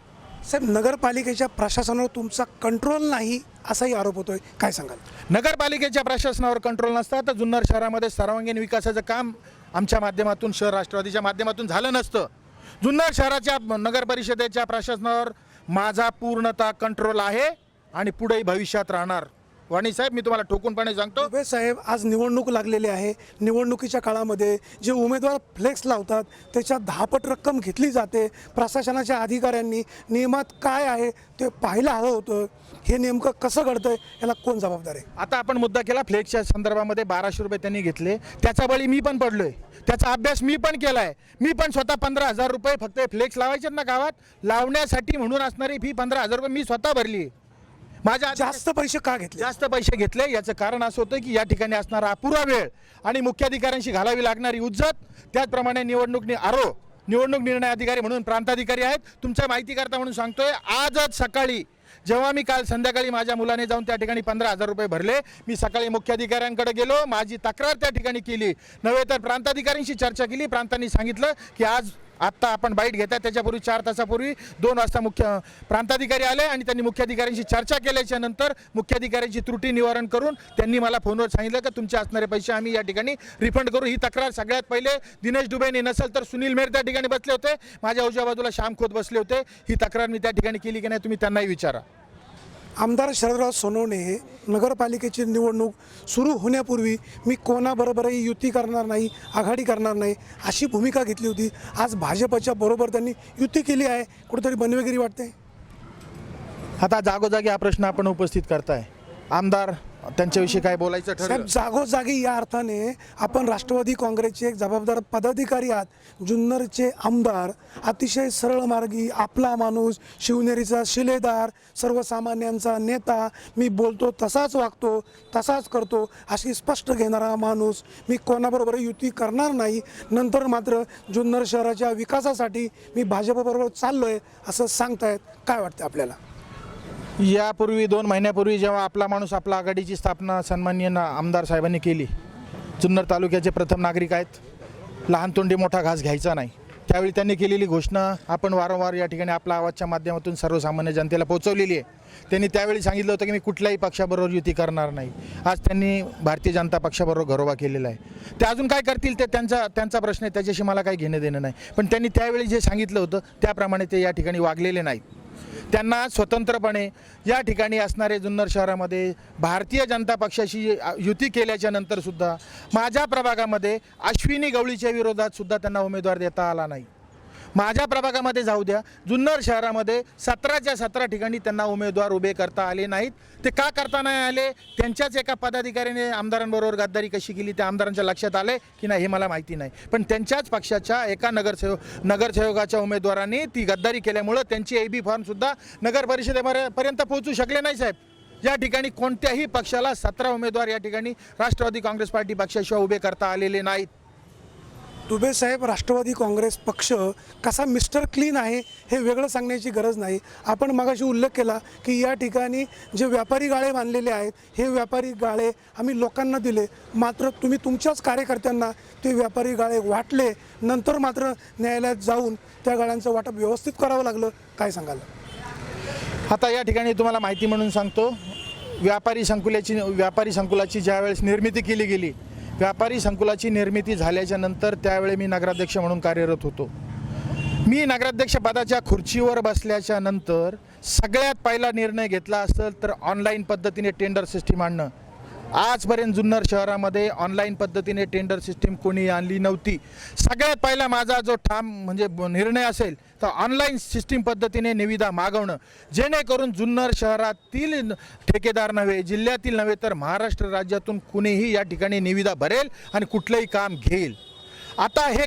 साहेब, नगरपालिकेच्या प्रशासनावर तुमचा कंट्रोल नाही असाही आरोप होतोय. काय सांगाल? नगरपालिकेच्या प्रशासनावर कंट्रोल नसता तर जुन्नर शहरामध्ये सर्वांगीण विकासाचं काम आमच्या माध्यमातून शहर राष्ट्रवादीच्या माध्यमातून झालं नसतं. जुन्नर शहराच्या नगर परिषदेच्या प्रशासनावर माझा पूर्णतः कंट्रोल आहे आणि पुढेही भविष्यात राहणार. वाणी साहेब, मी तुम्हाला ठोकूनपणे सांगतो. डुबे साहेब, आज निवडणूक लागलेली आहे. निवडणुकीच्या काळामध्ये जे उमेदवार फ्लेक्स लावतात त्याच्या 10 पट रक्कम घेतली जाते. प्रशासनाच्या अधिकाऱ्यांनी नियमात काय आहे ते पाहायला हवं होतं. हे नेमकं कसं घडतंय, याला कोण जबाबदार आहे? आता आपण मुद्दा केला फ्लेक्सच्या संदर्भामध्ये 1200 रुपये त्यांनी घेतले, त्याचा बळी मी पण पडलोय, त्याचा अभ्यास मी पण केला आहे. मी पण स्वतः 15,000 रुपये फक्त फ्लेक्स लावायचे ना गावात लावण्यासाठी म्हणून असणारी फी 15,000 रुपये मी स्वतः भरली. माझ्या जास्त पैसे का घेतले? जास्त पैसे घेतले याचं कारण असं होतं की या ठिकाणी असणारा अपुरा वेळ आणि मुख्याधिकाऱ्यांशी घालावी लागणारी उज्जत, त्याचप्रमाणे निवडणूक निर्णय अधिकारी म्हणून प्रांताधिकारी आहेत. तुमच्या माहितीकरता म्हणून सांगतोय, आजच सकाळी जेव्हा मी काल संध्याकाळी माझ्या मुलाने जाऊन त्या ठिकाणी 15,000 रुपये भरले, मी सकाळी मुख्याधिकाऱ्यांकडे गेलो, माझी तक्रार त्या ठिकाणी केली, नव्हे तर प्रांताधिकाऱ्यांशी चर्चा केली. प्रांतांनी सांगितलं की आत्ता आपण बाईट घेताय त्याच्यापूर्वी 4 तासापूर्वी 2 वाजता प्रांताधिकारी आले आणि त्यांनी मुख्याधिकाऱ्यांशी चर्चा केल्याच्या नंतर मुख्याधिकाऱ्यांची त्रुटी निवारण करून त्यांनी मला फोनवर सांगितलं की तुमचे असणारे पैसे आम्ही या ठिकाणी रिफंड करू. ही तक्रार सगळ्यात पहिले दिनेश डुबेंनी नसेल तर सुनील मेहर त्या ठिकाणी बसले होते, माझ्या उजव्या बाजूला श्याम खोत बसले होते. ही तक्रार मी त्या ठिकाणी केली की नाही तुम्ही त्यांनाही विचारा. आमदार शरदराव सोनवणे नगरपालिकेची निवडणूक सुरू होण्यापूर्वी मी कोणाबरोबरही युती करणार नाही, आघाडी करणार नाही अशी भूमिका घेतली होती. आज भाजपच्या बरोबर त्यांनी युती केली आहे. कुठेतरी बनवेगिरी वाटते. आता जागोजागी हा प्रश्न आपण उपस्थित करताय. आमदार त्यांच्याविषयी काय बोलायचं साहेब, ठरलं? जागोजागी या अर्थाने आपण राष्ट्रवादी काँग्रेसचे एक जबाबदार पदाधिकारी आहात. जुन्नरचे आमदार, अतिशय सरळ मार्गी, आपला माणूस, शिवनेरीचा शिलेदार, सर्वसामान्यांचा नेता, मी बोलतो तसाच वागतो, तसाच करतो अशी स्पष्ट घेणारा माणूस, मी कोणाबरोबर युती करणार नाही, नंतर मात्र जुन्नर शहराच्या विकासासाठी मी भाजपबरोबर चाललो आहे असं सांगतायत. काय वाटतं आपल्याला? यापूर्वी 2 महिन्यापूर्वी जेव्हा आपला माणूस आपला आघाडीची स्थापना सन्माननीय आमदार साहेबांनी केली, जुन्नर तालुक्याचे प्रथम नागरिक आहेत, लहान तोंडी मोठा घास घ्यायचा नाही, त्यावेळी त्यांनी केलेली घोषणा आपण वारंवार या ठिकाणी आपल्या आवाजच्या माध्यमातून सर्वसामान्य जनतेला पोहोचवलेली आहे. त्यांनी त्यावेळी सांगितलं होतं की मी कुठल्याही पक्षाबरोबर युती करणार नाही. आज त्यांनी भारतीय जनता पक्षाबरोबर घरोबा केलेला आहे. ते अजून काय करतील ते त्यांचा प्रश्न आहे, त्याच्याशी मला काही घेणं देणं नाही. पण त्यांनी त्यावेळी जे सांगितलं होतं त्याप्रमाणे ते या ठिकाणी वागलेले नाहीत. त्यांना स्वतंत्रपणे या ठिकाणी असणारे जुन्नर शहरामध्ये भारतीय जनता पक्षाशी युती केल्याच्या नंतरसुद्धा माझ्या प्रभागामध्ये अश्विनी गवळीच्या विरोधात सुद्धा त्यांना उमेदवार देता आला नाही. माझ्या प्रभागामध्ये जाऊ द्या, जुन्नर शहरामध्ये 17च्या 17 ठिकाणी त्यांना उमेदवार उभे करता आले नाहीत. ते का करता नाही आले? त्यांच्याच एका पदाधिकाऱ्याने आमदारांबरोबर गद्दारी कशी केली त्या आमदारांच्या लक्षात आले की नाही हे मला माहिती नाही. पण त्यांच्याच पक्षाच्या एका नगरसेवकाच्या उमेदवारांनी ती गद्दारी केल्यामुळं त्यांची AB फॉर्मसुद्धा नगर परिषदेपर्यंत पोहोचू शकले नाही. साहेब, या ठिकाणी कोणत्याही पक्षाला 17 उमेदवार या ठिकाणी राष्ट्रवादी काँग्रेस पार्टी पक्षाशिवाय उभे करता आलेले नाहीत. दुबे साहेब, राष्ट्रवादी काँग्रेस पक्ष कसा मिस्टर क्लीन आहे हे वेगळं सांगण्याची गरज नाही. आपण मगाशी उल्लेख केला की या ठिकाणी जे व्यापारी गाळे बांधलेले आहेत हे व्यापारी गाळे आम्ही लोकांना दिले, मात्र तुम्ही तुमच्याच कार्यकर्त्यांना ते व्यापारी गाळे वाटले, नंतर मात्र न्यायालयात जाऊन त्या गाळ्यांचं वाटप व्यवस्थित करावं लागलं. काय सांगाल? आता या ठिकाणी तुम्हाला माहिती म्हणून सांगतो, व्यापारी संकुलाची ज्यावेळेस निर्मिती केली गेली, व्यापारी संकुलाची निर्मिती झाल्याच्या नंतर त्यावेळी मी नगराध्यक्ष म्हणून कार्यरत होतो. मी नगराध्यक्षपदाच्या खुर्चीवर बसल्याच्या नंतर सगळ्यात पहिला निर्णय घेतला असेल तर ऑनलाईन पद्धतीने टेंडर सिस्टीम आणणं. आजपर्यंत जुन्नर शहरामध्ये ऑनलाईन पद्धतीने टेंडर सिस्टीम कोणी आणली नव्हती. सगळ्यात पहिला माझा जो ठाम म्हणजे निर्णय असेल तर ऑनलाईन सिस्टीम पद्धतीने निविदा मागवणं, जेणेकरून जुन्नर शहरातील ठेकेदार नव्हे, जिल्ह्यातील नव्हे तर महाराष्ट्र राज्यातून कुणीही या ठिकाणी निविदा भरेल आणि कुठलंही काम घेईल. आता हे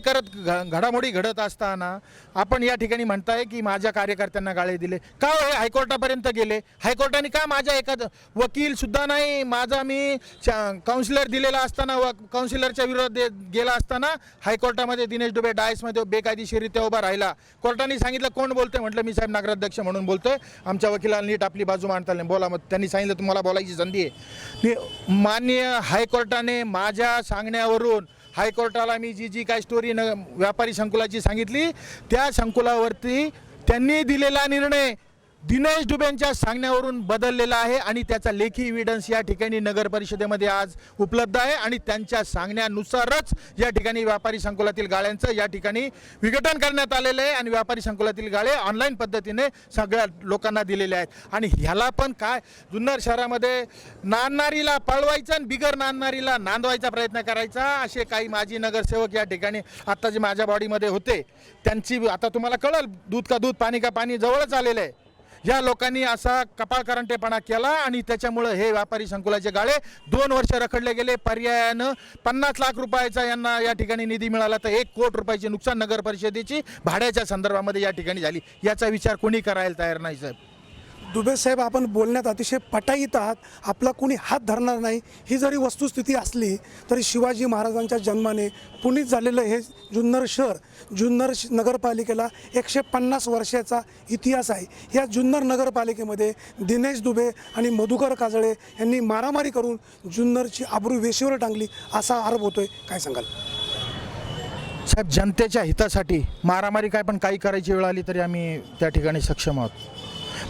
घडामोडी घडत असताना आपण या ठिकाणी म्हणताय की माझ्या कार्यकर्त्यांना गाळे दिले. का हे हायकोर्टापर्यंत गेले? हायकोर्टाने का माझ्या एका वकीलसुद्धा नाही, माझा मी काउन्सिलर दिलेला असताना काउन्सिलरच्या विरोधात गेला असताना हायकोर्टामध्ये दिनेश दुबे डायसमध्ये बेकायदेशीररित्या उभा राहिला. कोर्टाने सांगितलं कोण बोलतोय? म्हटलं मी साहेब नगराध्यक्ष म्हणून बोलतोय, आमच्या वकिलाला नीट आपली बाजू मांडता आली. बोला. मग त्यांनी सांगितलं तुम्हाला बोलायची संधी आहे. माननीय हायकोर्टाने माझ्या सांगण्यावरून हायकोर्टाला मी जी काय स्टोरी व्यापारी संकुलाची सांगितली त्या संकुलावरती त्यांनी दिलेला निर्णय दिनेश दुबेंच्या सांगण्यावरून बदललेला आहे आणि त्याचा लेखी एव्हिडन्स या ठिकाणी नगर परिषदेमध्ये आज उपलब्ध आहे. आणि त्यांच्या सांगण्यानुसारच या ठिकाणी व्यापारी संकुलातील गाळ्यांचं या ठिकाणी विघटन करण्यात आलेलं आहे आणि व्यापारी संकुलातील गाळे ऑनलाईन पद्धतीने सगळ्या लोकांना दिलेले आहेत. आणि ह्याला पण काय, जुन्नर शहरामध्ये नांदणारीला पळवायचं आणि बिगर नांदणारीला नांदवायचा प्रयत्न करायचा, असे काही माजी नगरसेवक या ठिकाणी आत्ता जे माझ्या बॉडीमध्ये होते त्यांची आता तुम्हाला कळलं, दूध का दूध पाणी का पाणी जवळच आलेलं आहे. या लोकांनी असा कपाळकरंटेपणा केला आणि त्याच्यामुळं हे व्यापारी संकुलाचे गाळे 2 वर्ष रखडले गेले. पर्यायानं 50 लाख रुपयाचा यांना या ठिकाणी निधी मिळाला तर 1 कोटी रुपयाचे नुकसान नगर परिषदेची भाड्याच्या संदर्भामध्ये या ठिकाणी झाली. याचा विचार कोणी करायला तयार नाही. साहेब, दुबे साहेब, आपण बोलण्यात अतिशय पटाईत आहात. आपला कोणी हात धरणार नाही ही जरी वस्तुस्थिती असली तरी शिवाजी महाराजांच्या जन्माने पुनीत झालेलं हे जुन्नर शहर, जुन्नर नगरपालिकेला 150 वर्षाचा इतिहास आहे. या जुन्नर नगरपालिकेमध्ये दिनेश दुबे आणि मधुकर काजळे यांनी मारामारी करून जुन्नरची आबरू वेशीवर टांगली असा आरोप होतोय. काय सांगाल? साहेब, जनतेच्या हितासाठी मारामारी काय पण काही करायची वेळ आली तरी आम्ही त्या ठिकाणी सक्षम आहोत.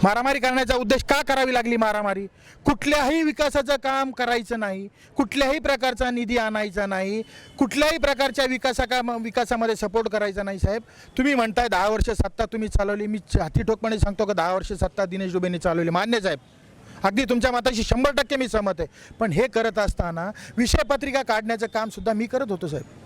मारामारी करण्याचा उद्देश का करावी लागली? मारामारी कुठल्याही विकासाचं काम करायचं नाही, कुठल्याही प्रकारचा निधी आणायचा नाही, कुठल्याही प्रकारच्या विकासामध्ये सपोर्ट करायचा नाही. साहेब, तुम्ही म्हणताय 10 वर्ष सत्ता तुम्ही चालवली, मी हाती ठोकपणे सांगतो का 10 वर्ष सत्ता दिनेश दुबेंनी चालवली. मान्य साहेब, अगदी तुमच्या मताशी 100% मी सहमत आहे. पण हे करत असताना विषयपत्रिका काढण्याचं कामसुद्धा मी करत होतो साहेब.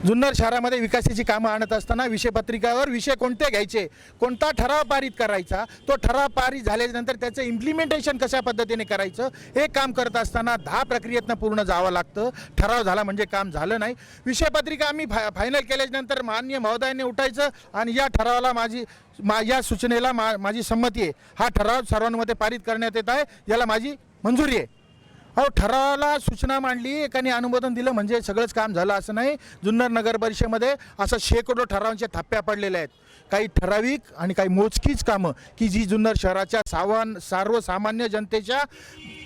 जुन्नर शहरामध्ये विकासाची कामं आणत असताना विषयपत्रिकावर विषय कोणते घ्यायचे, कोणता ठराव पारित करायचा, तो ठराव पारित झाल्यानंतर त्याचं इम्प्लिमेंटेशन कशा पद्धतीने करायचं हे काम करत असताना 10 प्रक्रियेतनं पूर्ण जावं लागतं. ठराव झाला म्हणजे काम झालं नाही. विषयपत्रिका आम्ही फायनल केल्यानंतर माननीय महोदयांनी उठायचं आणि या ठरावाला या सूचनेला माझी संमती आहे, हा ठराव सर्वांमध्ये पारित करण्यात येत आहे, याला माझी मंजुरी आहे. अहो, ठरावाला सूचना मांडली, एकाने अनुमोदन दिलं म्हणजे सगळंच काम झालं असं नाही. जुन्नर नगर परिषदेमध्ये असं शेकडो ठरावांच्या थप्प्या पडलेल्या आहेत. काही ठराविक आणि काही मोजकीच कामं की जी जुन्नर शहराच्या सर्वसामान्य जनतेच्या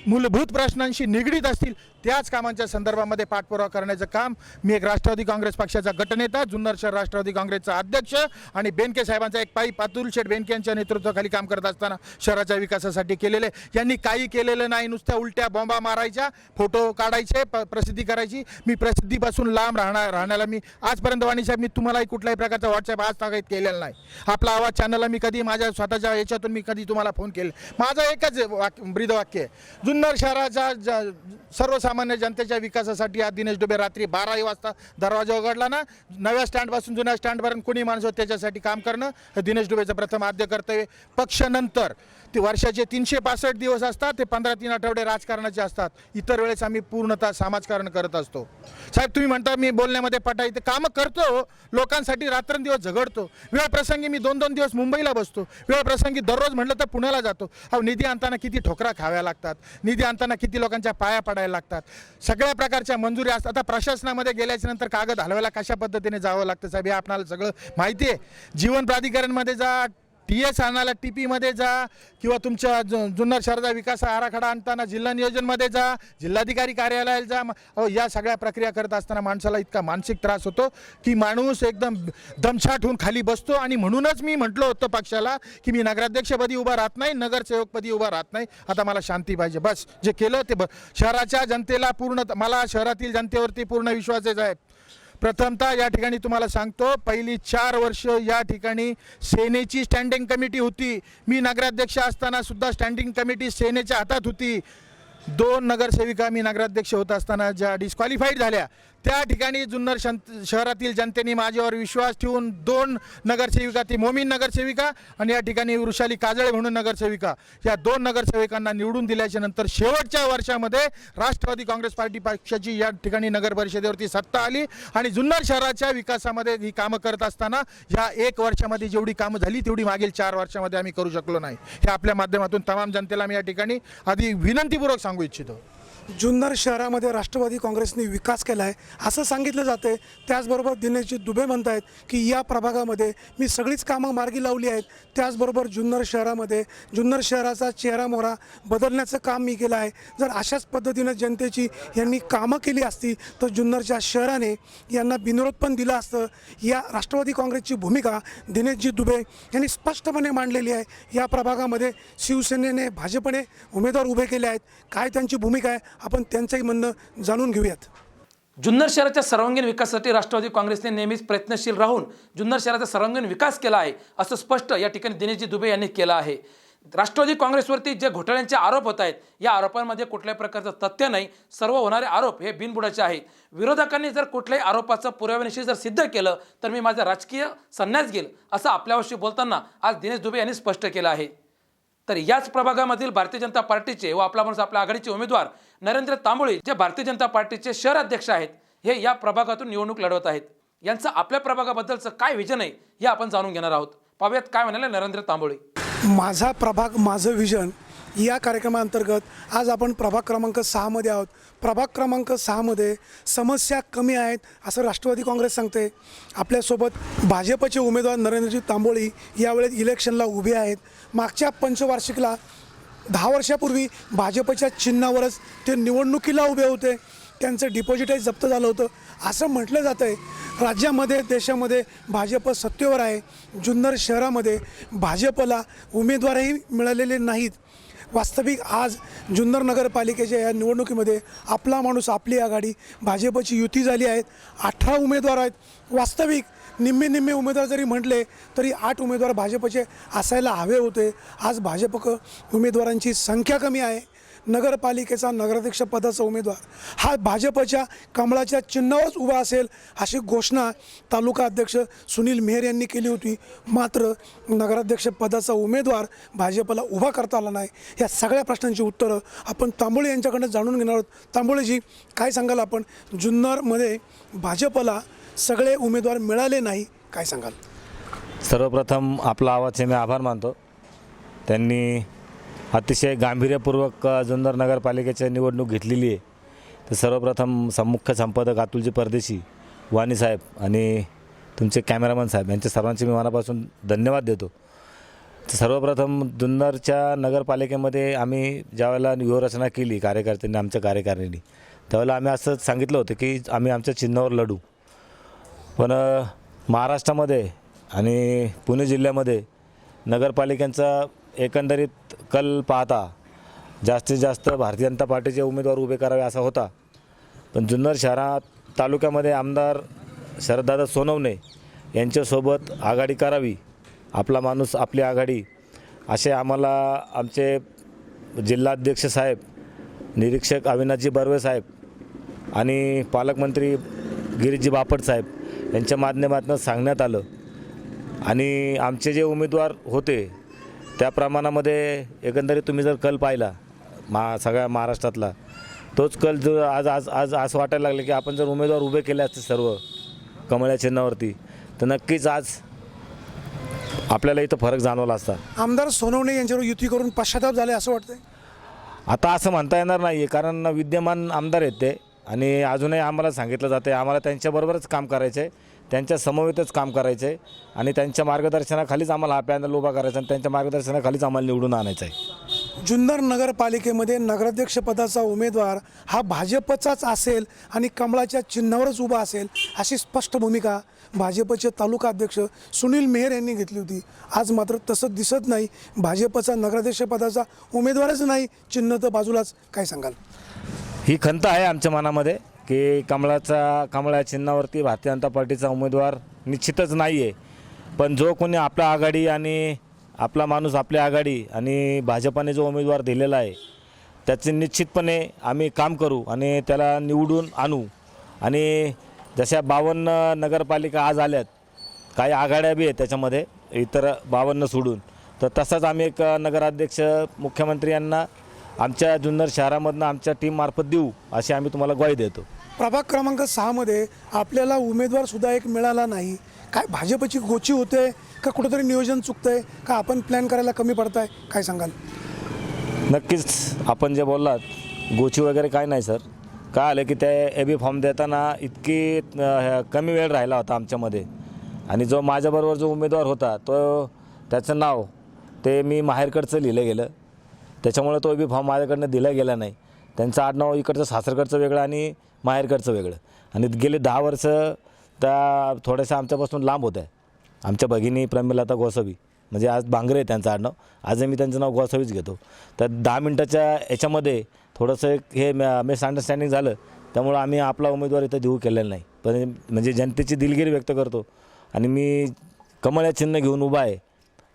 मूलभूत प्रश्नांशी निगडीत असतील त्याच कामांच्या संदर्भामध्ये पाठपुरावा करण्याचं काम मी एक राष्ट्रवादी काँग्रेस पक्षाचा गटनेता, जुन्नर शहर राष्ट्रवादी काँग्रेसचा अध्यक्ष आणि बेनके साहेबांचा एक पाईप अतुल शेठ बेनके यांच्या नेतृत्वाखाली काम करत असताना शहराच्या विकासासाठी केलेले. यांनी काही केलेलं नाही, नुसत्या उलट्या बॉम्बा मारायच्या, फोटो काढायचे, प्रसिद्धी करायची. मी प्रसिद्धीपासून लांब राहण्याला मी आजपर्यंत वाणीसाहेब मी तुम्हालाही कुठल्याही प्रकारचा व्हॉट्सअप आज तागायत केलेला नाही. आपला आवाज चॅनलला मी कधी माझ्या स्वतःच्या याच्यातून मी कधी तुम्हाला फोन केले. माझं एकच ब्रीदवाक्य आहे, जुन्नर शहराच्या सर्वसामान्य जनतेच्या विकासासाठी आज दिनेश डुबे रात्री 12 वाजता दरवाजा उघडला ना, नव्या स्टँडपासून जुन्या स्टँडपर्यंत कोणी माणूस होतं त्याच्यासाठी काम करणं हे दिनेश डुबेचं प्रथम आद्य कर्तव्य. पक्षानंतर ते वर्षाचे 365 दिवस असतात, ते 15-3 आठवडे राजकारणाचे असतात. इतर वेळेस आम्ही पूर्णतः समाजकारण करत असतो. साहेब तुम्ही म्हणता मी बोलण्यामध्ये पटाई, ते कामं करतो, लोकांसाठी रात्रंदिवस झगडतो. वेळप्रसंगी मी 2-2 दिवस मुंबईला बसतो, वेळप्रसंगी दररोज म्हटलं तर पुण्याला जातो. अहो, निधी आणताना किती ठोकरा खाव्या लागतात, निधी आणताना किती लोकांच्या पाया पडायला लागतात, सगळ्या प्रकारच्या मंजुरी असतात. आता प्रशासनामध्ये गेल्याच्यानंतर कागद हलवायला कशा पद्धतीने जावं लागतं साहेब हे आपल्याला सगळं माहिती आहे. जीवन प्राधिकरणमध्ये जा, TS आणायला TPमध्ये जा, किंवा तुमच्या जुन्नर शहराचा विकास आराखडा आणताना जिल्हा नियोजनमध्ये जा, जिल्हाधिकारी कार्यालयाला जा. अहो, या सगळ्या प्रक्रिया करत असताना माणसाला इतका मानसिक त्रास होतो की माणूस एकदम दमछाट होऊन खाली बसतो. आणि म्हणूनच मी म्हटलं होतं पक्षाला की मी नगराध्यक्षपदी उभा राहत नाही, नगरसेवकपदी उभा राहत नाही. आता मला शांती पाहिजे, बस. जे केलं ते शहराच्या जनतेला मला शहरातील जनतेवरती पूर्ण विश्वास आहे साहेब. प्रथमतः या ठिकाणी तुम्हाला सांगतो, पहिली 4 वर्ष या ठिकाणी सेनेची स्टँडिंग कमिटी होती. मी नगराध्यक्ष असताना सुद्धा स्टँडिंग कमिटी सेनेच्या हातात होती. 2 नगरसेविका मी नगराध्यक्ष होत असताना ज्या डिस्क्वालिफाईड झाल्या, त्या ठिकाणी जुन्नर शहरातील जनतेने माझ्यावर विश्वास ठेवून 2 नगरसेविका, ती मोमीन नगरसेविका आणि या ठिकाणी वृषाली काजळे म्हणून नगरसेविका, या 2 नगरसेविकांना निवडून दिल्याच्या नंतर शेवटच्या वर्षामध्ये राष्ट्रवादी काँग्रेस पार्टी पक्षाची या ठिकाणी नगर परिषदेवरती सत्ता आली. आणि जुन्नर शहराच्या विकासामध्ये ही कामं करत असताना या 1 वर्षामध्ये जेवढी कामं झाली तेवढी मागील 4 वर्षामध्ये आम्ही करू शकलो नाही. हे आपल्या माध्यमातून तमाम जनतेला मी या ठिकाणी आधी विनंतीपूर्वक सांगू इच्छितो. जुन्नर शहरामध्ये राष्ट्रवादी काँग्रेसने विकास केला आहे असं सांगितलं जातं आहे. त्याचबरोबर दिनेशजी दुबे म्हणत आहेत की या प्रभागामध्ये मी सगळीच कामं मार्गी लावली आहेत. त्याचबरोबर जुन्नर शहरामध्ये जुन्नर शहराचा चेहरामोहरा बदलण्याचं काम मी केलं आहे. जर अशाच पद्धतीनं जनतेची यांनी कामं केली असती तर जुन्नरच्या शहराने यांना बिनविरोध पण दिलं असतं. या राष्ट्रवादी काँग्रेसची भूमिका दिनेशजी दुबे यांनी स्पष्टपणे मांडलेली आहे. या प्रभागामध्ये शिवसेनेने भाजपने उमेदवार उभे केले आहेत. काय त्यांची भूमिका आहे आपण त्यांचंही म्हणणं जाणून घेऊयात. जुन्नर शहराच्या सर्वांगीण विकासासाठी राष्ट्रवादी काँग्रेसने नेहमीच प्रयत्नशील राहून जुन्नर शहराचा सर्वांगीण विकास केला आहे असं स्पष्ट या ठिकाणी दिनेशजी दुबे यांनी केलं आहे. राष्ट्रवादी काँग्रेसवरती जे घोटाळ्यांचे आरोप होत आहेत या आरोपांमध्ये कुठल्याही प्रकारचं तथ्य नाही. सर्व होणारे आरोप हे बिनबुडाचे आहेत. विरोधकांनी जर कुठल्याही आरोपाचं पुराव्यानिशी जर सिद्ध केलं तर मी माझा राजकीय संन्यास घेईल असं आपल्यावरशी बोलताना आज दिनेश दुबे यांनी स्पष्ट केलं आहे. तर याच प्रभागामधील भारतीय जनता पार्टीचे व आपल्या आघाडीचे उमेदवार नरेंद्र तांबोळी जे भारतीय जनता पार्टीचे शहर अध्यक्ष आहेत हे या प्रभागातून निवडणूक लढवत आहेत. यांचं आपल्या प्रभागाबद्दलचं काय विजन आहे हे आपण जाणून घेणार आहोत. पाहूयात काय म्हणाले नरेंद्र तांबोळी. माझा प्रभाग माझं विजन या कार्यक्रमाअंतर्गत आज आपण प्रभाग क्रमांक 6मध्ये आहोत. प्रभाग क्रमांक 6मध्ये समस्या कमी आहेत असं राष्ट्रवादी काँग्रेस सांगते. आपल्यासोबत भाजपचे उमेदवार नरेंद्रजी तांबोळी यावेळेस इलेक्शनला उभे आहेत. मागच्या पंचवार्षिकला 10 वर्षापूर्वी भाजपच्या चिन्हावरच ते निवडणुकीला उभे होते. त्यांचं डिपॉझिटही जप्त झालं होतं असं म्हटलं जातं आहे. राज्यामध्ये देशामध्ये भाजप सत्तेवर आहे. जुन्नर शहरामध्ये भाजपला उमेदवारही मिळालेले नाहीत. वास्तविक आज जुन्नर नगरपालिकेच्या या निवडणुकीमध्ये आपला माणूस आपली आघाडी भाजपची युती झाली आहेत. 18 उमेदवार आहेत. वास्तविक निम्मे उमेदवार जरी म्हटले तरी 8 उमेदवार भाजपचे असायला हवे होते. आज भाजप उमेदवारांची संख्या कमी आहे. नगरपालिकेचा नगराध्यक्ष पदाचा उमेदवार हा भाजपच्या कमळाच्या चिन्हावरच उभा असेल अशी घोषणा तालुका अध्यक्ष सुनील मेहर यांनी केली होती. मात्र नगराध्यक्ष पदाचा उमेदवार भाजपला उभा करता आला नाही. या सगळ्या प्रश्नांची उत्तरं आपण तांबोळे यांच्याकडनं जाणून घेणार आहोत. तांबोळेजी, काय सांगाल आपण? जुन्नरमध्ये भाजपला सगळे उमेदवार मिळाले नाही, काय सांगाल? सर्वप्रथम आपला आवाजचे मी आभार मानतो. त्यांनी अतिशय गांभीर्यपूर्वक जुन्नर नगरपालिकेची निवडणूक घेतलेली आहे. तर सर्वप्रथम मुख्य संपादक अतुलजी परदेशी, वाणी साहेब आणि तुमचे कॅमेरामॅन साहेब यांच्या सर्वांचे मी मनापासून धन्यवाद देतो. तर सर्वप्रथम जुन्नरच्या नगरपालिकेमध्ये आम्ही ज्यावेळेला व्यूहरचना केली कार्यकर्त्यांनी, आमच्या कार्यकारिणींनी, त्यावेळेला आम्ही असंच सांगितलं होतं की आम्ही आमच्या चिन्हावर लढू. पण महाराष्ट्रामध्ये आणि पुणे जिल्ह्यामध्ये नगरपालिकांचा एकंदरीत कल पाहता जास्तीत जास्त भारतीय जनता पार्टीचे उमेदवार उभे करावे असा होता. पण जुन्नर शहरात तालुक्यामध्ये आमदार शरददादा सोनवणे यांच्यासोबत आघाडी करावी, आपला माणूस आपली आघाडी, असे आम्हाला आमचे जिल्हाध्यक्ष साहेब, निरीक्षक अविनाशजी बर्वे साहेब आणि पालकमंत्री गिरीशजी बापट साहेब यांच्या माध्यमातून सांगण्यात आलं. आणि आमचे जे उमेदवार होते त्या प्रमाणामध्ये एकंदरीत तुम्ही जर कल पाहिला सगळ्या महाराष्ट्रातला, तोच कल जो आज आज आज असं वाटायला लागलं की आपण जर उमेदवार उभे केले असते सर्व कमळ्या चिन्हावरती, तर नक्कीच आज आपल्याला इथं फरक जाणवला असता. आमदार सोनवणे यांच्यावर युती करून पश्चाताप झाले असं वाटतंय? आता असं म्हणता येणार नाही आहे, कारण विद्यमान आमदार आहेत ते आणि अजूनही आम्हाला सांगितलं जातं आहे आम्हाला त्यांच्याबरोबरच काम करायचं आहे, त्यांच्या समवेतच काम करायचं आहे आणि त्यांच्या मार्गदर्शनाखालीच आम्हाला हा पॅनल उभा करायचा आणि त्यांच्या मार्गदर्शनाखालीच आम्हाला निवडून आणायचं आहे. जुन्नर नगरपालिकेमध्ये नगराध्यक्षपदाचा उमेदवार हा भाजपचाच असेल आणि कमळाच्या चिन्हावरच उभा असेल अशी स्पष्ट भूमिका भाजपचे तालुका अध्यक्ष सुनील मेहर यांनी घेतली होती. आज मात्र तसं दिसत नाही. भाजपचा नगराध्यक्षपदाचा उमेदवारच नाही, चिन्ह तर बाजूलाच, काय सांगाल? ही खंत आहे आमच्या मनामध्ये की कमळा चिन्हावरती भारतीय जनता पार्टीचा उमेदवार निश्चितच नाही आहे. पण जो कोणी आपला आघाडी आणि आपला माणूस आपली आघाडी आणि भाजपाने जो उमेदवार दिलेला आहे त्याचे निश्चितपणे आम्ही काम करू आणि त्याला निवडून आणू. आणि जशा 52 नगरपालिका आज आल्यात, काही आघाड्या बी आहेत त्याच्यामध्ये इतर 52 सोडून, तर तसाच आम्ही एक नगराध्यक्ष मुख्यमंत्री यांना आमच्या जुन्नर शहरामधनं आमच्या टीममार्फत देऊ अशी आम्ही तुम्हाला ग्वाही देतो. प्रभाग क्रमांक 6मध्ये आपल्याला उमेदवारसुद्धा एक मिळाला नाही. काय भाजपची गोची होते का कुठंतरी नियोजन चुकतंय का आपण प्लॅन करायला कमी पडताय, काय सांगाल? नक्कीच आपण जे बोललात गोची वगैरे काय नाही सर. काय आलं की ते एबी फॉर्म देताना इतकी कमी वेळ राहिला होता आमच्यामध्ये आणि जो माझ्याबरोबर जो उमेदवार होता तो त्याचं नाव ते मी माहेरकडचं लिहिलं गेलं, त्याच्यामुळे तो एबी फॉर्म माझ्याकडनं दिला गेला नाही. त्यांचं आडनाव इकडचं सासरकडचं वेगळं आणि माहेरकडचं वेगळं आणि गेले 10 वर्ष त्या थोड्याशा आमच्यापासून लांब होत्या. आमच्या भगिनी प्रमिलाता गोसावी, म्हणजे आज बांगरे आहे त्यांचं आडनाव, आजही मी त्यांचं नाव गोसावीच घेतो. तर 10 मिनटाच्या याच्यामध्ये थोडंसं हे मिसअंडरस्टँडिंग झालं, त्यामुळं आम्ही आपला उमेदवार इथं देऊ केलेला नाही. पण म्हणजे जनतेची दिलगिरी व्यक्त करतो आणि मी कमळ या चिन्ह घेऊन उभा आहे.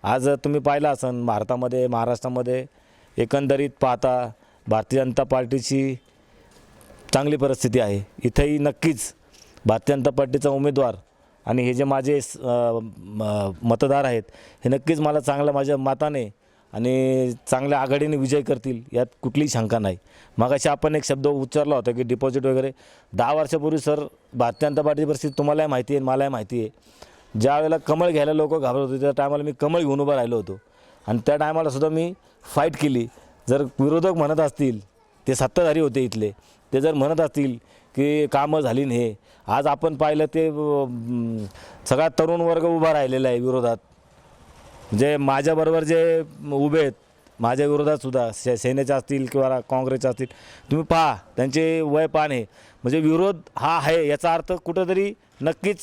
आज तुम्ही पाहिलं असन भारतामध्ये महाराष्ट्रामध्ये एकंदरीत पाहता भारतीय जनता पार्टीची चांगली परिस्थिती आहे. इथंही नक्कीच भारतीय जनता पार्टीचा उमेदवार आणि हे जे माझे मतदार आहेत हे नक्कीच मला चांगलं माझ्या मताने आणि चांगल्या आघाडीने विजय करतील यात कुठलीही शंका नाही. मगाशी आपण एक शब्द उच्चारला होता की डिपॉझिट वगैरे 10 वर्षापूर्वी सर भारतीय जनता पार्टीची परिस्थिती तुम्हालाही माहिती आहे, मलाही माहिती आहे. ज्या वेळेला कमळ घ्यायला लोक घाबरत होते त्या टायमाला मी कमळ घेऊन उभं राहिलो होतो आणि त्या टायमालासुद्धा मी फाईट केली. जर विरोधक म्हणत असतील, ते सत्ताधारी होते इथले, ते जर म्हणत असतील की कामं झाली नाही, हे आज आपण पाहिलं ते सगळा तरुण वर्ग उभा राहिलेला आहे विरोधात. म्हणजे माझ्याबरोबर जे उभे आहेत माझ्या विरोधातसुद्धा सेनेचे असतील किंवा काँग्रेसचे असतील, तुम्ही पहा त्यांचे वय पाहणे म्हणजे विरोध हा आहे याचा अर्थ कुठंतरी नक्कीच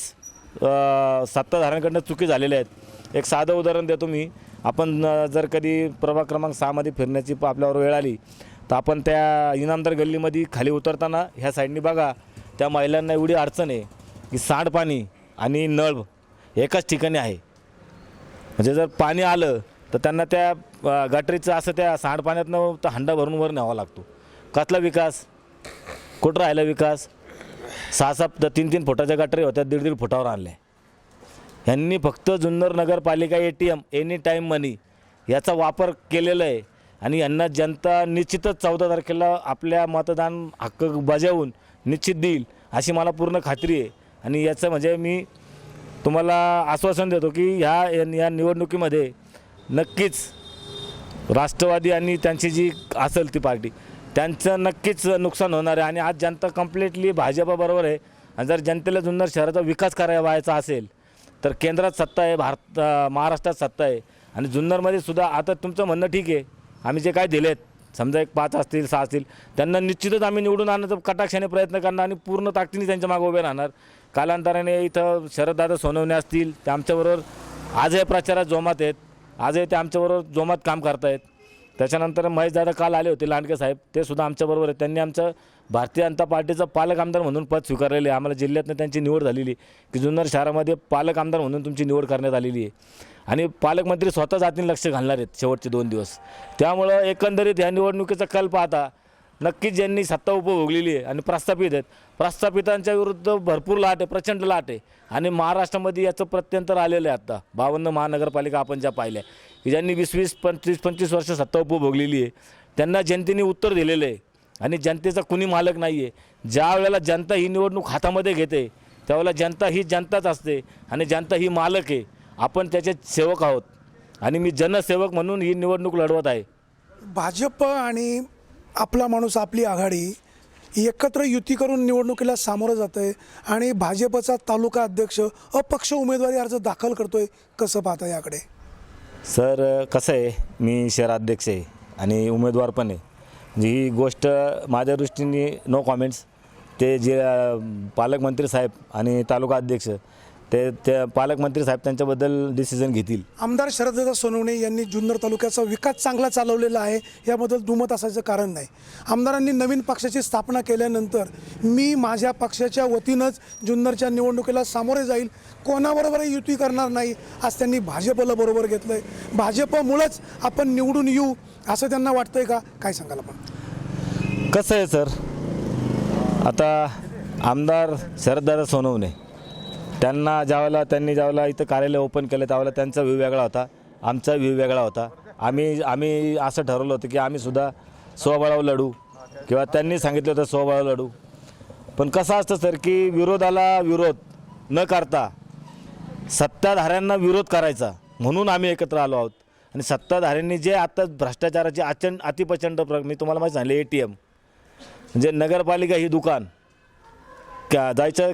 सत्ताधाऱ्यांकडनं चुकी झालेल्या आहेत. एक साधं उदाहरण देतो मी. आपण जर कधी प्रभाग क्रमांक 6मध्ये फिरण्याची आपल्यावर वेळ आली तर आपण त्या इनामदार गल्लीमध्ये खाली उतरताना ह्या साईडनी बघा, त्या महिलांना एवढी अडचण आहे की सांडपाणी आणि नळ एकाच ठिकाणी आहे. म्हणजे जर पाणी आलं तर त्यांना त्या गटरीचं असं त्या सांडपाण्यातनं तर हंडा भरून वर न्यावा लागतो. कसला विकास? कुठं राहिला विकास? 6-6 3-3 फुटाच्या गटरी होत्या 1.5-1.5 फुटावर आणल्या. यांनी फक्त जुन्नर नगरपालिका ATM एनी टाईम मनी याचा वापर केलेला आहे आणि यांना जनता निश्चितच 14 तारखेला आपल्या मतदान हक्क बजावून निश्चित देईल अशी मला पूर्ण खात्री आहे. आणि याचं म्हणजे मी तुम्हाला आश्वासन देतो की या निवडणुकीमध्ये नक्कीच राष्ट्रवादी आणि त्यांची जी असेल ती पार्टी त्यांचं नक्कीच नुकसान होणार आहे. आणि आज जनता कम्प्लिटली भाजपाबरोबर आहे. आणि जर जनतेला जुन्नर शहराचा विकास करायचा असेल तर केंद्रात सत्ता आहे, महाराष्ट्रात सत्ता आहे. आणि जुन्नरमध्ये सुद्धा आता तुमचं म्हणणं ठीक आहे, आम्ही जे काय दिलेत समजा एक 5 असतील 6 असतील त्यांना निश्चितच आम्ही निवडून आणण्याचा कटाक्षाने प्रयत्न करणार आणि पूर्ण ताकदीने त्यांच्या मागे उभे राहणार. कालांतराने इथं शरददादा सोनवणे असतील ते आमच्याबरोबर आजही प्रचारात जोमात आहेत, आजही ते आमच्याबरोबर जोमात काम करतायत. त्याच्यानंतर महेशदादा काल आले होते लांडगे साहेब, ते सुद्धा आमच्याबरोबर आहेत. त्यांनी आमचं भारतीय जनता पार्टीचं पालक आमदार म्हणून पद स्वीकारलेले आहे. आम्हाला जिल्ह्यातनं त्यांची निवड झालेली की जुन्नर शहरामध्ये पालक आमदार म्हणून तुमची निवड करण्यात आलेली आहे. आणि पालकमंत्री स्वतः जातीने लक्ष घालणार आहेत शेवटचे 2 दिवस. त्यामुळं एकंदरीत ह्या निवडणुकीचा कल पाहता नक्कीच ज्यांनी सत्ता उपभोगलेली आहे आणि प्रस्थापित आहेत, प्रस्थापितांच्या विरुद्ध भरपूर लाट आहे, प्रचंड लाट आहे. आणि महाराष्ट्रामध्ये याचं प्रत्यंतर आलेलं आहे. आता 52 महानगरपालिका आपण ज्या पाहिल्या की ज्यांनी 20-20, 25-25 वर्ष सत्ता उपभोगलेली आहे त्यांना जनतेने उत्तर दिलेलं आहे. आणि जनतेचा कुणी मालक नाही आहे. ज्या वेळेला जनता ही निवडणूक हातामध्ये घेते त्यावेळेला जनता ही जनताच असते आणि जनता ही मालक आहे. आपण त्याचे सेवक आहोत आणि मी जनसेवक म्हणून ही निवडणूक लढवत आहे. भाजप आणि आपला माणूस आपली आघाडी एकत्र युती करून निवडणुकीला सामोरं जातं आहे आणि भाजपचा तालुका अध्यक्ष अपक्ष उमेदवारी अर्ज दाखल करतोय. कसं पाहता याकडे? सर कसं आहे, मी शहराध्यक्ष आहे आणि उमेदवार पण आहे. म्हणजे ही गोष्ट माझ्या दृष्टीने नो कॉमेंट्स. ते जे पालकमंत्री साहेब आणि तालुका अध्यक्ष ते पालकमंत्री साहेब त्यांच्याबद्दल डिसिजन घेतील. आमदार शरददादा सोनवणे यांनी जुन्नर तालुक्याचा विकास चांगला चालवलेला आहे, याबद्दल दुमत असायचं कारण नाही. आमदारांनी नवीन पक्षाची स्थापना केल्यानंतर मी माझ्या पक्षाच्या वतीनंच जुन्नरच्या निवडणुकीला सामोरे जाईल, कोणाबरोबरही युती करणार नाही आज त्यांनी भाजपला बरोबर घेतलं आहे. भाजपमुळंच आपण निवडून येऊ असं त्यांना वाटतंय का? काय सांगाल आपण? कसं आहे सर, आता आमदार शरददादा सोनवणे त्यांनी ज्यावेळेला इथं कार्यालय ओपन केलं त्यावेळेला त्यांचा व्ह्यू वेगळा होता, आमचा व्ह्यू वेगळा होता. आम्ही असं ठरवलं होतं की आम्ही सुद्धा स्वबळावर लढू किंवा त्यांनी सांगितलं होतं स्वबळावर लढू. पण कसं असतं सर की विरोधाला विरोध न करता सत्ताधाऱ्यांना विरोध करायचा म्हणून आम्ही एकत्र आलो आहोत. आणि सत्ताधाऱ्यांनी जे आता भ्रष्टाचाराची अतिप्रचंड मी तुम्हाला माहिती सांगले ATM म्हणजे नगरपालिका ही दुकान जायचं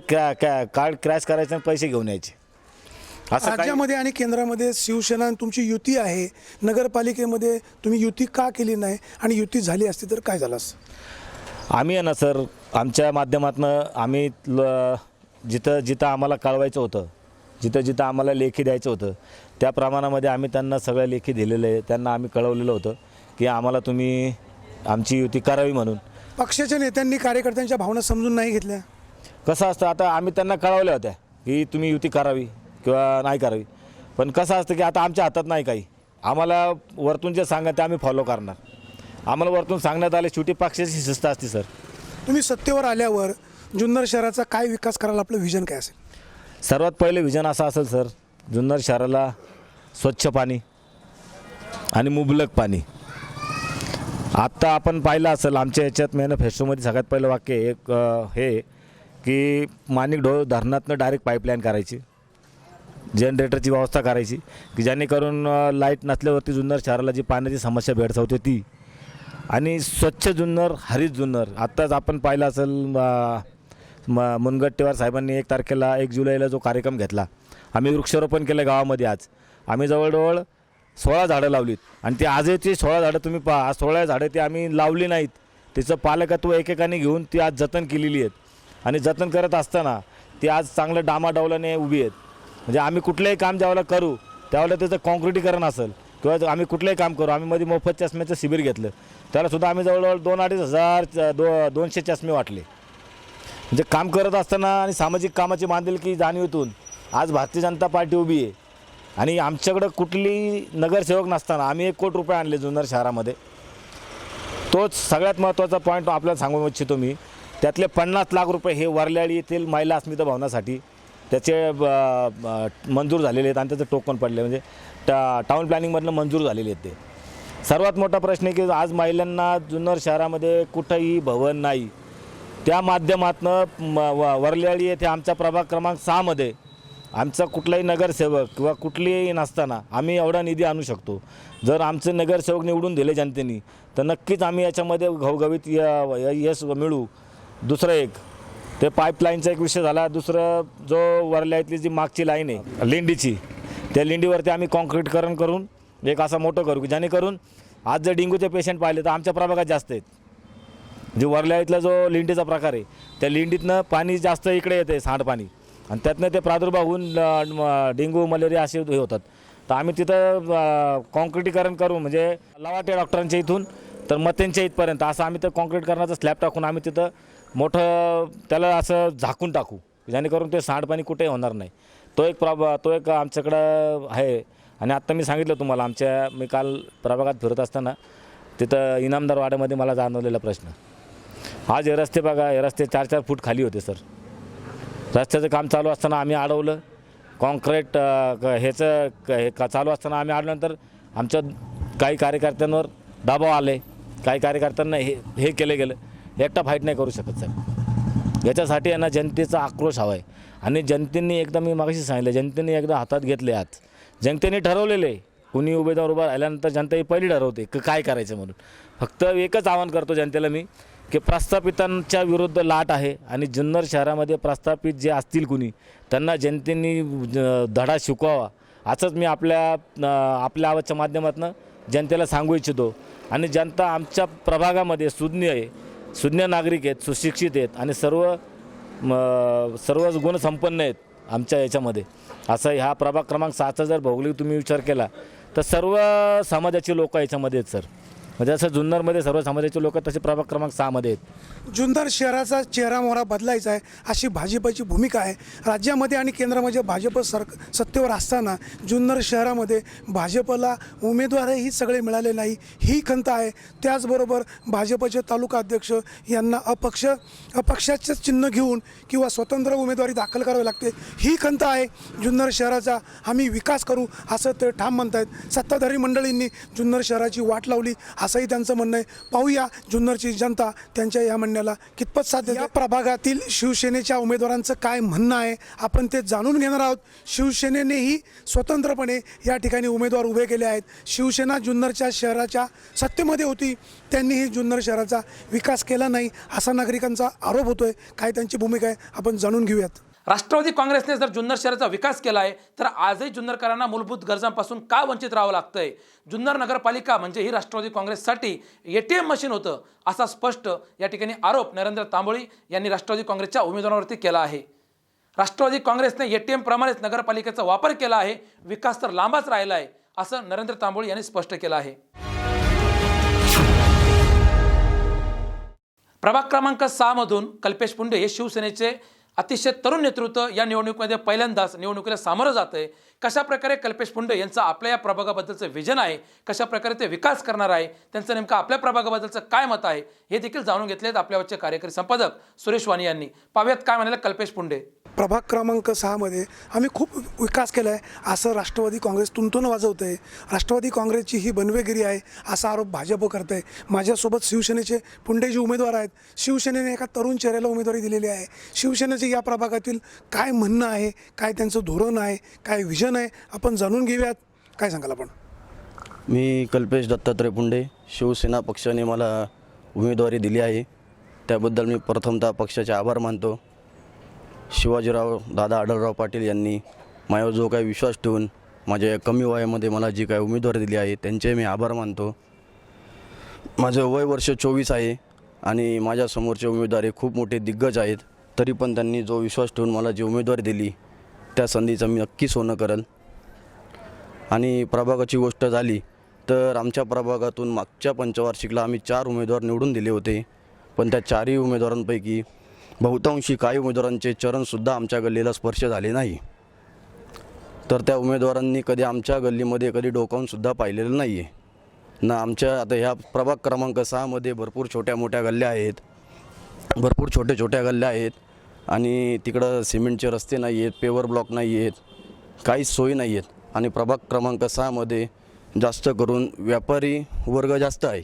कार्ड क्रॅश करायचं आणि पैसे घेऊन यायचे. असं राज्यामध्ये आणि केंद्रामध्ये शिवसेना तुमची युती आहे, नगरपालिकेमध्ये तुम्ही युती का केली नाही आणि युती झाली असती तर काय झालं असं? आम्ही आहे ना सर, आमच्या माध्यमातून आम्ही जिथं आम्हाला कळवायचं होतं, जिथं आम्हाला लेखी द्यायचं होतं त्या प्रमाणामध्ये आम्ही त्यांना सगळ्या लेखी दिलेलं आहे. त्यांना आम्ही कळवलेलं होतं की आम्हाला तुम्ही आमची युती करावी म्हणून. पक्षाच्या नेत्यांनी कार्यकर्त्यांच्या भावना समजून नाही घेतल्या. कसं असतं, आता आम्ही त्यांना कळवल्या होत्या की तुम्ही युती करावी किंवा नाही करावी, पण कसं असतं की आता आमच्या हातात नाही काही. आम्हाला वरतून जे सांगा ते आम्ही फॉलो करणार. आम्हाला वरतून सांगण्यात आले, शेवटी पक्षाची शिस्त असते सर. तुम्ही सत्तेवर आल्यावर जुन्नर शहराचा काय विकास करायला आपलं विजन काय असेल? सर्वात पहिले विजन असं असेल सर, जुन्नर शहराला स्वच्छ पाणी आणि मुबलक पाणी. आत्ता आपण पाहिलं असेल आमच्या याच्यात मॅनिफेस्टोमध्ये सगळ्यात पहिलं वाक्य एक हे की माणिकडोह धरणातनं डायरेक्ट पाईपलाईन करायची, जनरेटरची व्यवस्था करायची की जेणेकरून लाईट नसल्यावरती जुन्नर शहराला जी पाण्याची समस्या भेडसावते ती. आणि स्वच्छ जुन्नर, हरित जुन्नर. आत्ताच आपण पाहिलं असेल मुनगंटीवार साहेबांनी 1 जुलैला जो कार्यक्रम घेतला, आम्ही वृक्षारोपण केलं गावामध्ये. आज आम्ही जवळजवळ 16 झाडं लावलीत आणि ते आजही ते 16 झाडं तुम्ही पहा, 16 झाडं ते आम्ही लावली नाहीत, तिचं पालकत्व एकेकाने घेऊन ती आज जतन केलेली आहेत. आणि जतन करत असताना ती आज चांगलं डामाडौलाने उभी आहेत. म्हणजे आम्ही कुठलंही काम ज्यावेळेला करू त्यावेळेला त्याचं कॉन्क्रिटीकरण असेल किंवा आम्ही कुठलंही काम करू, आम्ही मध्ये मोफत चष्म्याचं शिबिर घेतलं, त्यालासुद्धा आम्ही जवळजवळ 2-2.5 हजार 200 चष्मे वाटले. म्हणजे काम करत असताना आणि सामाजिक कामाची बांधिलकी जाणीवेतून आज भारतीय जनता पार्टी उभी आहे. आणि आमच्याकडं कुठली नगरसेवक नसताना आम्ही 1 कोटी रुपये आणले जुन्नर शहरामध्ये. तोच सगळ्यात महत्त्वाचा पॉईंट आपल्याला सांगू इच्छितो मी. त्यातले 50 लाख रुपये हे वरल्याळी येथील महिला अस्मिता भवनासाठी त्याचे मंजूर झालेले आहेत आणि त्याचं टोकन पडले, म्हणजे टाऊन प्लॅनिंगमधनं मंजूर झालेले आहेत. ते सर्वात मोठा प्रश्न आहे की आज महिलांना जुन्नर शहरामध्ये कुठंही भवन नाही. त्या माध्यमातून वरल्याळी येथे आमचा प्रभाग क्रमांक 6 मध्ये आमचा कुठलाही नगरसेवक किंवा कुठलीही नसताना आम्ही एवढा निधी आणू शकतो. जर आमचे नगरसेवक निवडून दिले जनतेने तर नक्कीच आम्ही याच्यामध्ये घवघवीत यश मिळू. दुसरं एक ते पाईपलाईनचा एक विषय झाला. दुसरं जो वरल्यातली जी मागची लाईन आहे लिंडीची, त्या लिंडीवरती आम्ही कॉन्क्रीटकरण करून एक असं मोठं करू की जेणेकरून आज जर डेंग्यूचे पेशंट पाहिले तर आमच्या प्रभागात जास्त आहेत. जे वरल्यातला जो लिंडीचा प्रकार आहे त्या लिंडीतनं पाणी जास्त इकडे येते, सांडपाणी, आणि त्यातनं ते प्रादुर्भाव होऊन डेंग्यू मलेरिया असे हे होतात. तर आम्ही तिथं कॉन्क्रीटीकरण करून म्हणजे लवाटे डॉक्टरांच्या इथून तर मतेंच्या इथपर्यंत असं आम्ही तर कॉन्क्रीटकरणाचा स्लॅब टाकून आम्ही तिथं मोठं त्याला असं झाकून टाकू जेणेकरून ते सांडपाणी कुठेही होणार नाही. तो एक आमच्याकडं आहे. आणि आत्ता मी सांगितलं तुम्हाला मी काल प्रभागात फिरत असताना तिथं इनामदार वाड्यामध्ये मला जाणवलेला प्रश्न. आज हे रस्ते बघा, हे रस्ते 4-4 फूट खाली होते सर. रस्त्याचं काम चालू असताना आम्ही अडवलं. कॉन्क्रीट चालू असताना आम्ही अडवल्यानंतर आमच्या काही कार्यकर्त्यांवर दबाव आले. काही कार्यकर्त्यांना हे केलं गेलं. एकटा फाईट नाही करू शकत साहेब. याच्यासाठी यांना जनतेचा आक्रोश हवा आहे. आणि जनतेने एकदा मी मागाशी सांगितलं, जनतेने एकदा हातात घेतले. आज जनतेने ठरवलेले कुणी उमेदवार उभा राहिल्यानंतर जनता ही पहिली ठरवते की काय करायचं म्हणून. फक्त एकच आवाहन करतो जनतेला मी की प्रस्थापितांच्या विरुद्ध लाट आहे आणि जुन्नर शहरामध्ये प्रस्थापित जे असतील कुणी त्यांना जनतेने धडा शिकवावा असंच मी आपल्या आवाजच्या माध्यमातून जनतेला सांगू इच्छितो. आणि जनता आमच्या प्रभागामध्ये सुज्ञ नागरिक आहेत, सुशिक्षित आहेत आणि सर्व गुणसंपन्न आहेत आमच्या याच्यामध्ये. असं ह्या प्रभाग क्रमांक 7चा जर भौगोलिक तुम्ही विचार केला तर सर्व समाजाची लोक याच्यामध्ये आहेत सर. म्हणजे असं जुन्नरमध्ये सर्व समाजाचे लोक तसे प्रभाग क्रमांक 6 मध्ये आहेत. जुन्नर शहराचा चेहरा मोहरा बदलायचा आहे अशी भाजपची भूमिका आहे. राज्यामध्ये आणि केंद्रामध्ये भाजप सत्तेवर असताना जुन्नर शहरामध्ये भाजपला उमेदवारही सगळे मिळाले नाही ही खंत आहे. त्याचबरोबर भाजपचे तालुका अध्यक्ष यांना अपक्षाचं चिन्ह घेऊन किंवा स्वतंत्र उमेदवारी दाखल करावी लागते ही खंत आहे. जुन्नर शहराचा आम्ही विकास करू असं ते ठाम म्हणत आहेत. सत्ताधारी मंडळींनी जुन्नर शहराची वाट लावली असंही त्यांचं म्हणणं आहे. पाहूया जुन्नरची जनता त्यांच्या या म्हणण्याला कितपत साथ देते. या प्रभागातील शिवसेनेच्या उमेदवारांचं काय म्हणणं आहे आपण ते जाणून घेणार आहोत. शिवसेनेनेही स्वतंत्रपणे या ठिकाणी उमेदवार उभे केले आहेत. शिवसेना जुन्नरच्या शहराच्या सत्तेमध्ये होती, त्यांनीही जुन्नर शहराचा विकास केला नाही असा नागरिकांचा आरोप होतोय. काय त्यांची भूमिका आहे आपण जाणून घेऊयात. राष्ट्रवादी काँग्रेसने जर जुन्नर शहराचा विकास केला आहे तर आजही जुन्नरकरांना मूलभूत गरजांपासून का वंचित राहावं लागतंय. जुन्नर नगरपालिका म्हणजे ही राष्ट्रवादी काँग्रेससाठी ATM मशीन होतं असा स्पष्ट या ठिकाणी आरोप नरेंद्र तांबोळी यांनी राष्ट्रवादी काँग्रेसच्या उमेदवारावरती केला आहे. राष्ट्रवादी काँग्रेसने ATM प्रमाणेच नगरपालिकेचा वापर केला आहे, विकास तर लांबच राहिला आहे असं नरेंद्र तांबोळी यांनी स्पष्ट केलं आहे. प्रभाग क्रमांक 6 मधून कल्पेश पुंडे हे शिवसेनेचे अतिशय तरुण नेतृत्व या निवडणुकीमध्ये पहिल्यांदाच निवडणुकीला सामोरं जात आहे. कशा प्रकारे कल्पेश पुंडे यांचं आपल्या या प्रभागाबद्दलचं विजन आहे, कशा प्रकारे ते विकास करणार आहे, त्यांचं नेमकं आपल्या प्रभागाबद्दलचं काय मत आहे हे देखील जाणून घेतलेत आपल्यावरचे कार्यकारी संपादक सुरेश वाणी यांनी. पाहूयात काय म्हणाले कल्पेश पुंडे. प्रभाग क्रमांक 6 मध्ये आम्ही खूप विकास केला आहे असं राष्ट्रवादी काँग्रेस तुंतून वाजवतं आहे. राष्ट्रवादी काँग्रेसची ही बनवेगिरी आहे असा आरोप भाजप करत आहे. माझ्यासोबत शिवसेनेचे पुंडेजी उमेदवार आहेत. शिवसेनेने एका तरुण चेहऱ्याला उमेदवारी दिलेली आहे. शिवसेनेचे या प्रभागातील काय म्हणणं आहे, काय त्यांचं धोरण आहे, काय विजन आहे आपण जाणून घेऊयात. काय सांगाल आपण. मी कल्पेश दत्तात्रय पुंडे, शिवसेना पक्षाने मला उमेदवारी दिली आहे त्याबद्दल मी प्रथमतः पक्षाचे आभार मानतो. शिवाजीराव दादा आढळराव पाटील यांनी माझ्यावर जो काही विश्वास ठेवून माझ्या कमी वयामध्ये मला जी काही उमेदवारी दिली आहे त्यांचे मी आभार मानतो. माझं वय वर्ष 24 आहे आणि माझ्यासमोरचे उमेदवार हे खूप मोठे दिग्गज आहेत. तरी पण त्यांनी जो विश्वास ठेवून मला जी उमेदवारी दिली त्या संधीचं मी नक्की सोनं करेल. आणि प्रभागाची गोष्ट झाली तर आमच्या प्रभागातून मागच्या पंचवार्षिकला आम्ही 4 उमेदवार निवडून दिले होते. पण त्या 4ही उमेदवारांपैकी बहुतांशी काही उमेदवारांचे चरणसुद्धा आमच्या गल्लीला स्पर्श झाले नाही. तर त्या उमेदवारांनी कधी आमच्या गल्लीमध्ये कधी डोकावूनसुद्धा पाहिलेलं नाही आहे ना. आमच्या आता ह्या प्रभाग क्रमांक 6मध्ये भरपूर छोट्या मोठ्या गल्ल्या आहेत, भरपूर छोट्या गल्ल्या आहेत आणि तिकडं सिमेंटचे रस्ते नाही आहेत, पेवर ब्लॉक नाही आहेत, काहीच सोयी नाही आहेत. आणि प्रभाग क्रमांक 6मध्ये जास्त करून व्यापारी वर्ग जास्त आहे.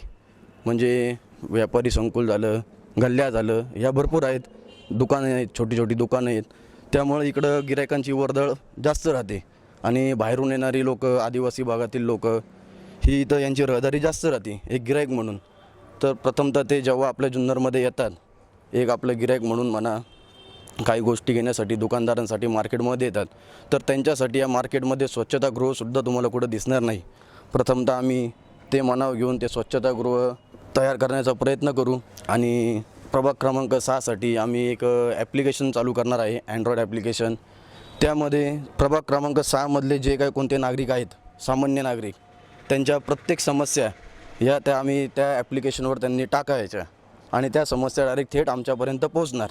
म्हणजे व्यापारी संकुल झालं, गल्ल्या झालं, ह्या भरपूर आहेत, दुकानं आहेत, छोटी दुकानं आहेत. त्यामुळे इकडं गिरायकांची वर्दळ जास्त राहते आणि बाहेरून येणारी लोक, आदिवासी भागातील लोक ही इथं यांची रहदारी जास्त राहते एक गिरायक म्हणून. तर प्रथमतः ते जेव्हा आपल्या जुन्नरमध्ये येतात, एक आपलं गिरायक म्हणून म्हणा, काही गोष्टी घेण्यासाठी दुकानदारांसाठी मार्केटमध्ये येतात, तर त्यांच्यासाठी या मार्केटमध्ये स्वच्छतागृहसुद्धा तुम्हाला कुठं दिसणार नाही. प्रथमतः आम्ही ते मनाव घेऊन ते स्वच्छतागृह तयार करण्याचा प्रयत्न करू. आणि प्रभाग क्रमांक 6साठी आम्ही एक ॲप्लिकेशन चालू करणार आहे, अँड्रॉईड ॲप्लिकेशन. त्यामध्ये प्रभाग क्रमांक 6मधले जे काही कोणते नागरिक आहेत, सामान्य नागरिक, त्यांच्या प्रत्येक समस्या ह्या आम्ही त्या ॲप्लिकेशनवर त्यांनी टाकायच्या आणि त्या समस्या डायरेक्ट थेट आमच्यापर्यंत पोहोचणार.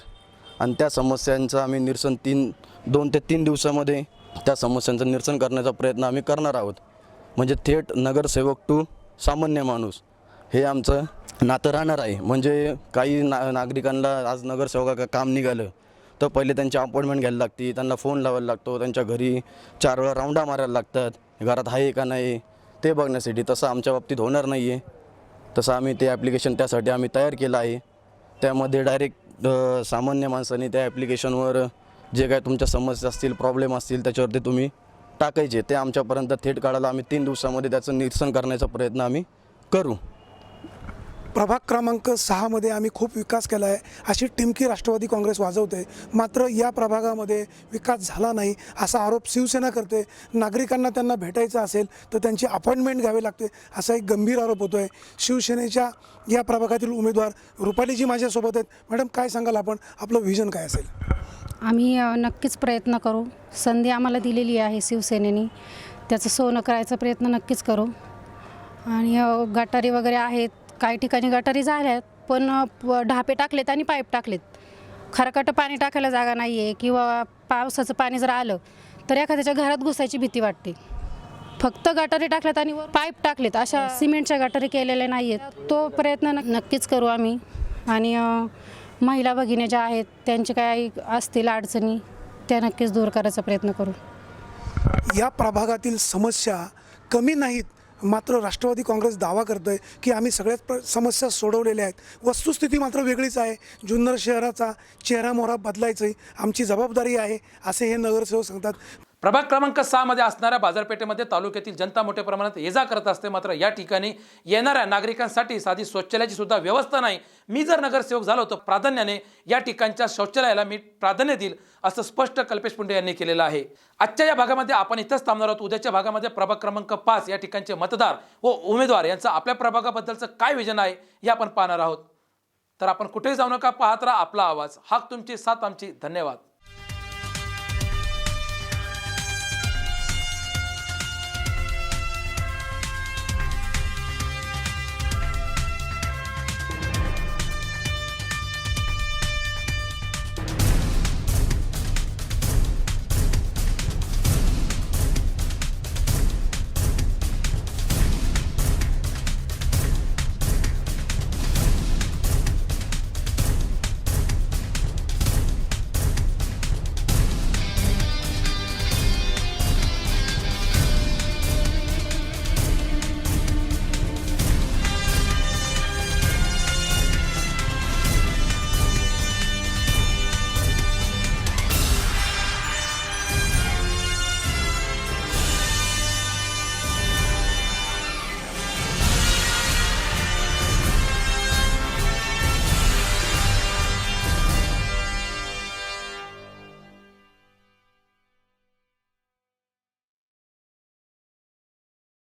आणि त्या समस्यांचं आम्ही निरसन 2 ते 3 दिवसामध्ये त्या समस्यांचं निरसन करण्याचा प्रयत्न आम्ही करणार आहोत. म्हणजे थेट नगरसेवक टू सामान्य माणूस हे आमचं नातं राहणार आहे. म्हणजे काही नागरिकांना आज नगरसेवका काम निघालं तर पहिले त्यांची अपॉइंटमेंट घ्यायला लागते, त्यांना फोन लावायला लागतो, त्यांच्या घरी 4 वेळा राऊंडा मारायला लागतात, घरात आहे का नाही ते बघण्यासाठी. तसं आमच्या बाबतीत होणार नाही आहे. तसं आम्ही ते ॲप्लिकेशन त्यासाठी आम्ही तयार केलं आहे. त्यामध्ये डायरेक्ट सामान्य माणसांनी त्या ॲप्लिकेशनवर जे काय तुमच्या समस्या असतील, प्रॉब्लेम असतील, त्याच्यावरती तुम्ही टाकायचे. ते आमच्यापर्यंत थेट काढायला आम्ही 3 दिवसामध्ये त्याचं निरसन करण्याचा प्रयत्न आम्ही करू. प्रभाग क्रमांक 6मध्ये आम्ही खूप विकास केला आहे अशी टिमकी राष्ट्रवादी काँग्रेस वाजवते. मात्र या प्रभागामध्ये विकास झाला नाही असा आरोप शिवसेना करते. नागरिकांना त्यांना भेटायचं असेल तर त्यांची अपॉइंटमेंट घ्यावी लागते असा एक गंभीर आरोप होतो आहे. शिवसेनेच्या या प्रभागातील उमेदवार रुपालीजी माझ्यासोबत आहेत. मॅडम, काय सांगाल आपण, आपलं व्हिजन काय असेल? आम्ही नक्कीच प्रयत्न करू. संधी आम्हाला दिलेली आहे शिवसेनेने, त्याचं सोनं करायचा प्रयत्न नक्कीच करू. आणि गटारी वगैरे आहेत, काही ठिकाणी गटारी झाल्या आहेत पण ढापे टाकलेत आणि पाईप टाकलेत. खरकटं पाणी टाकायला जागा नाही आहे किंवा पावसाचं पाणी जर आलं तर एखाद्याच्या घरात घुसायची भीती वाटते. फक्त गटारी टाकल्यात आणि पाईप टाकलेत, अशा सिमेंटच्या गटारी केलेल्या नाही आहेत. तो प्रयत्न नक्कीच करू आम्ही. आणि महिला भगिनी ज्या आहेत त्यांचे काही असतील अडचणी त्या नक्कीच दूर करायचा प्रयत्न करू. या प्रभागातील समस्या कमी नाहीत, मात्र राष्ट्रवादी काँग्रेस दावा करतं आहे की आम्ही सगळ्याच समस्या सोडवलेल्या आहेत. वस्तुस्थिती मात्र वेगळीच आहे. जुन्नर शहराचा चेहरामोहरा बदलायचं आमची जबाबदारी आहे असे हे नगरसेवक सांगतात. प्रभाग क्रमांक 6मध्ये असणाऱ्या बाजारपेठेमध्ये तालुक्यातील जनता मोठ्या प्रमाणात ये जा करत असते. मात्र या ठिकाणी येणाऱ्या नागरिकांसाठी साधी शौचालयाची सुद्धा व्यवस्था नाही. मी जर नगरसेवक झालो तर प्राधान्याने या ठिकाणच्या शौचालयाला मी प्राधान्य देईल असं स्पष्ट कल्पेश पुंडे यांनी केलेलं आहे. आजच्या या भागामध्ये आपण इथंच थांबणार आहोत. उद्याच्या भागामध्ये प्रभाग क्रमांक 5 या ठिकाणचे मतदार व उमेदवार यांचं आपल्या प्रभागाबद्दलचं काय विजन आहे हे आपण पाहणार आहोत. तर आपण कुठेही जाऊ नका, पाहत राहा आपला आवाज. हाक तुमची, साथ आमची. धन्यवाद.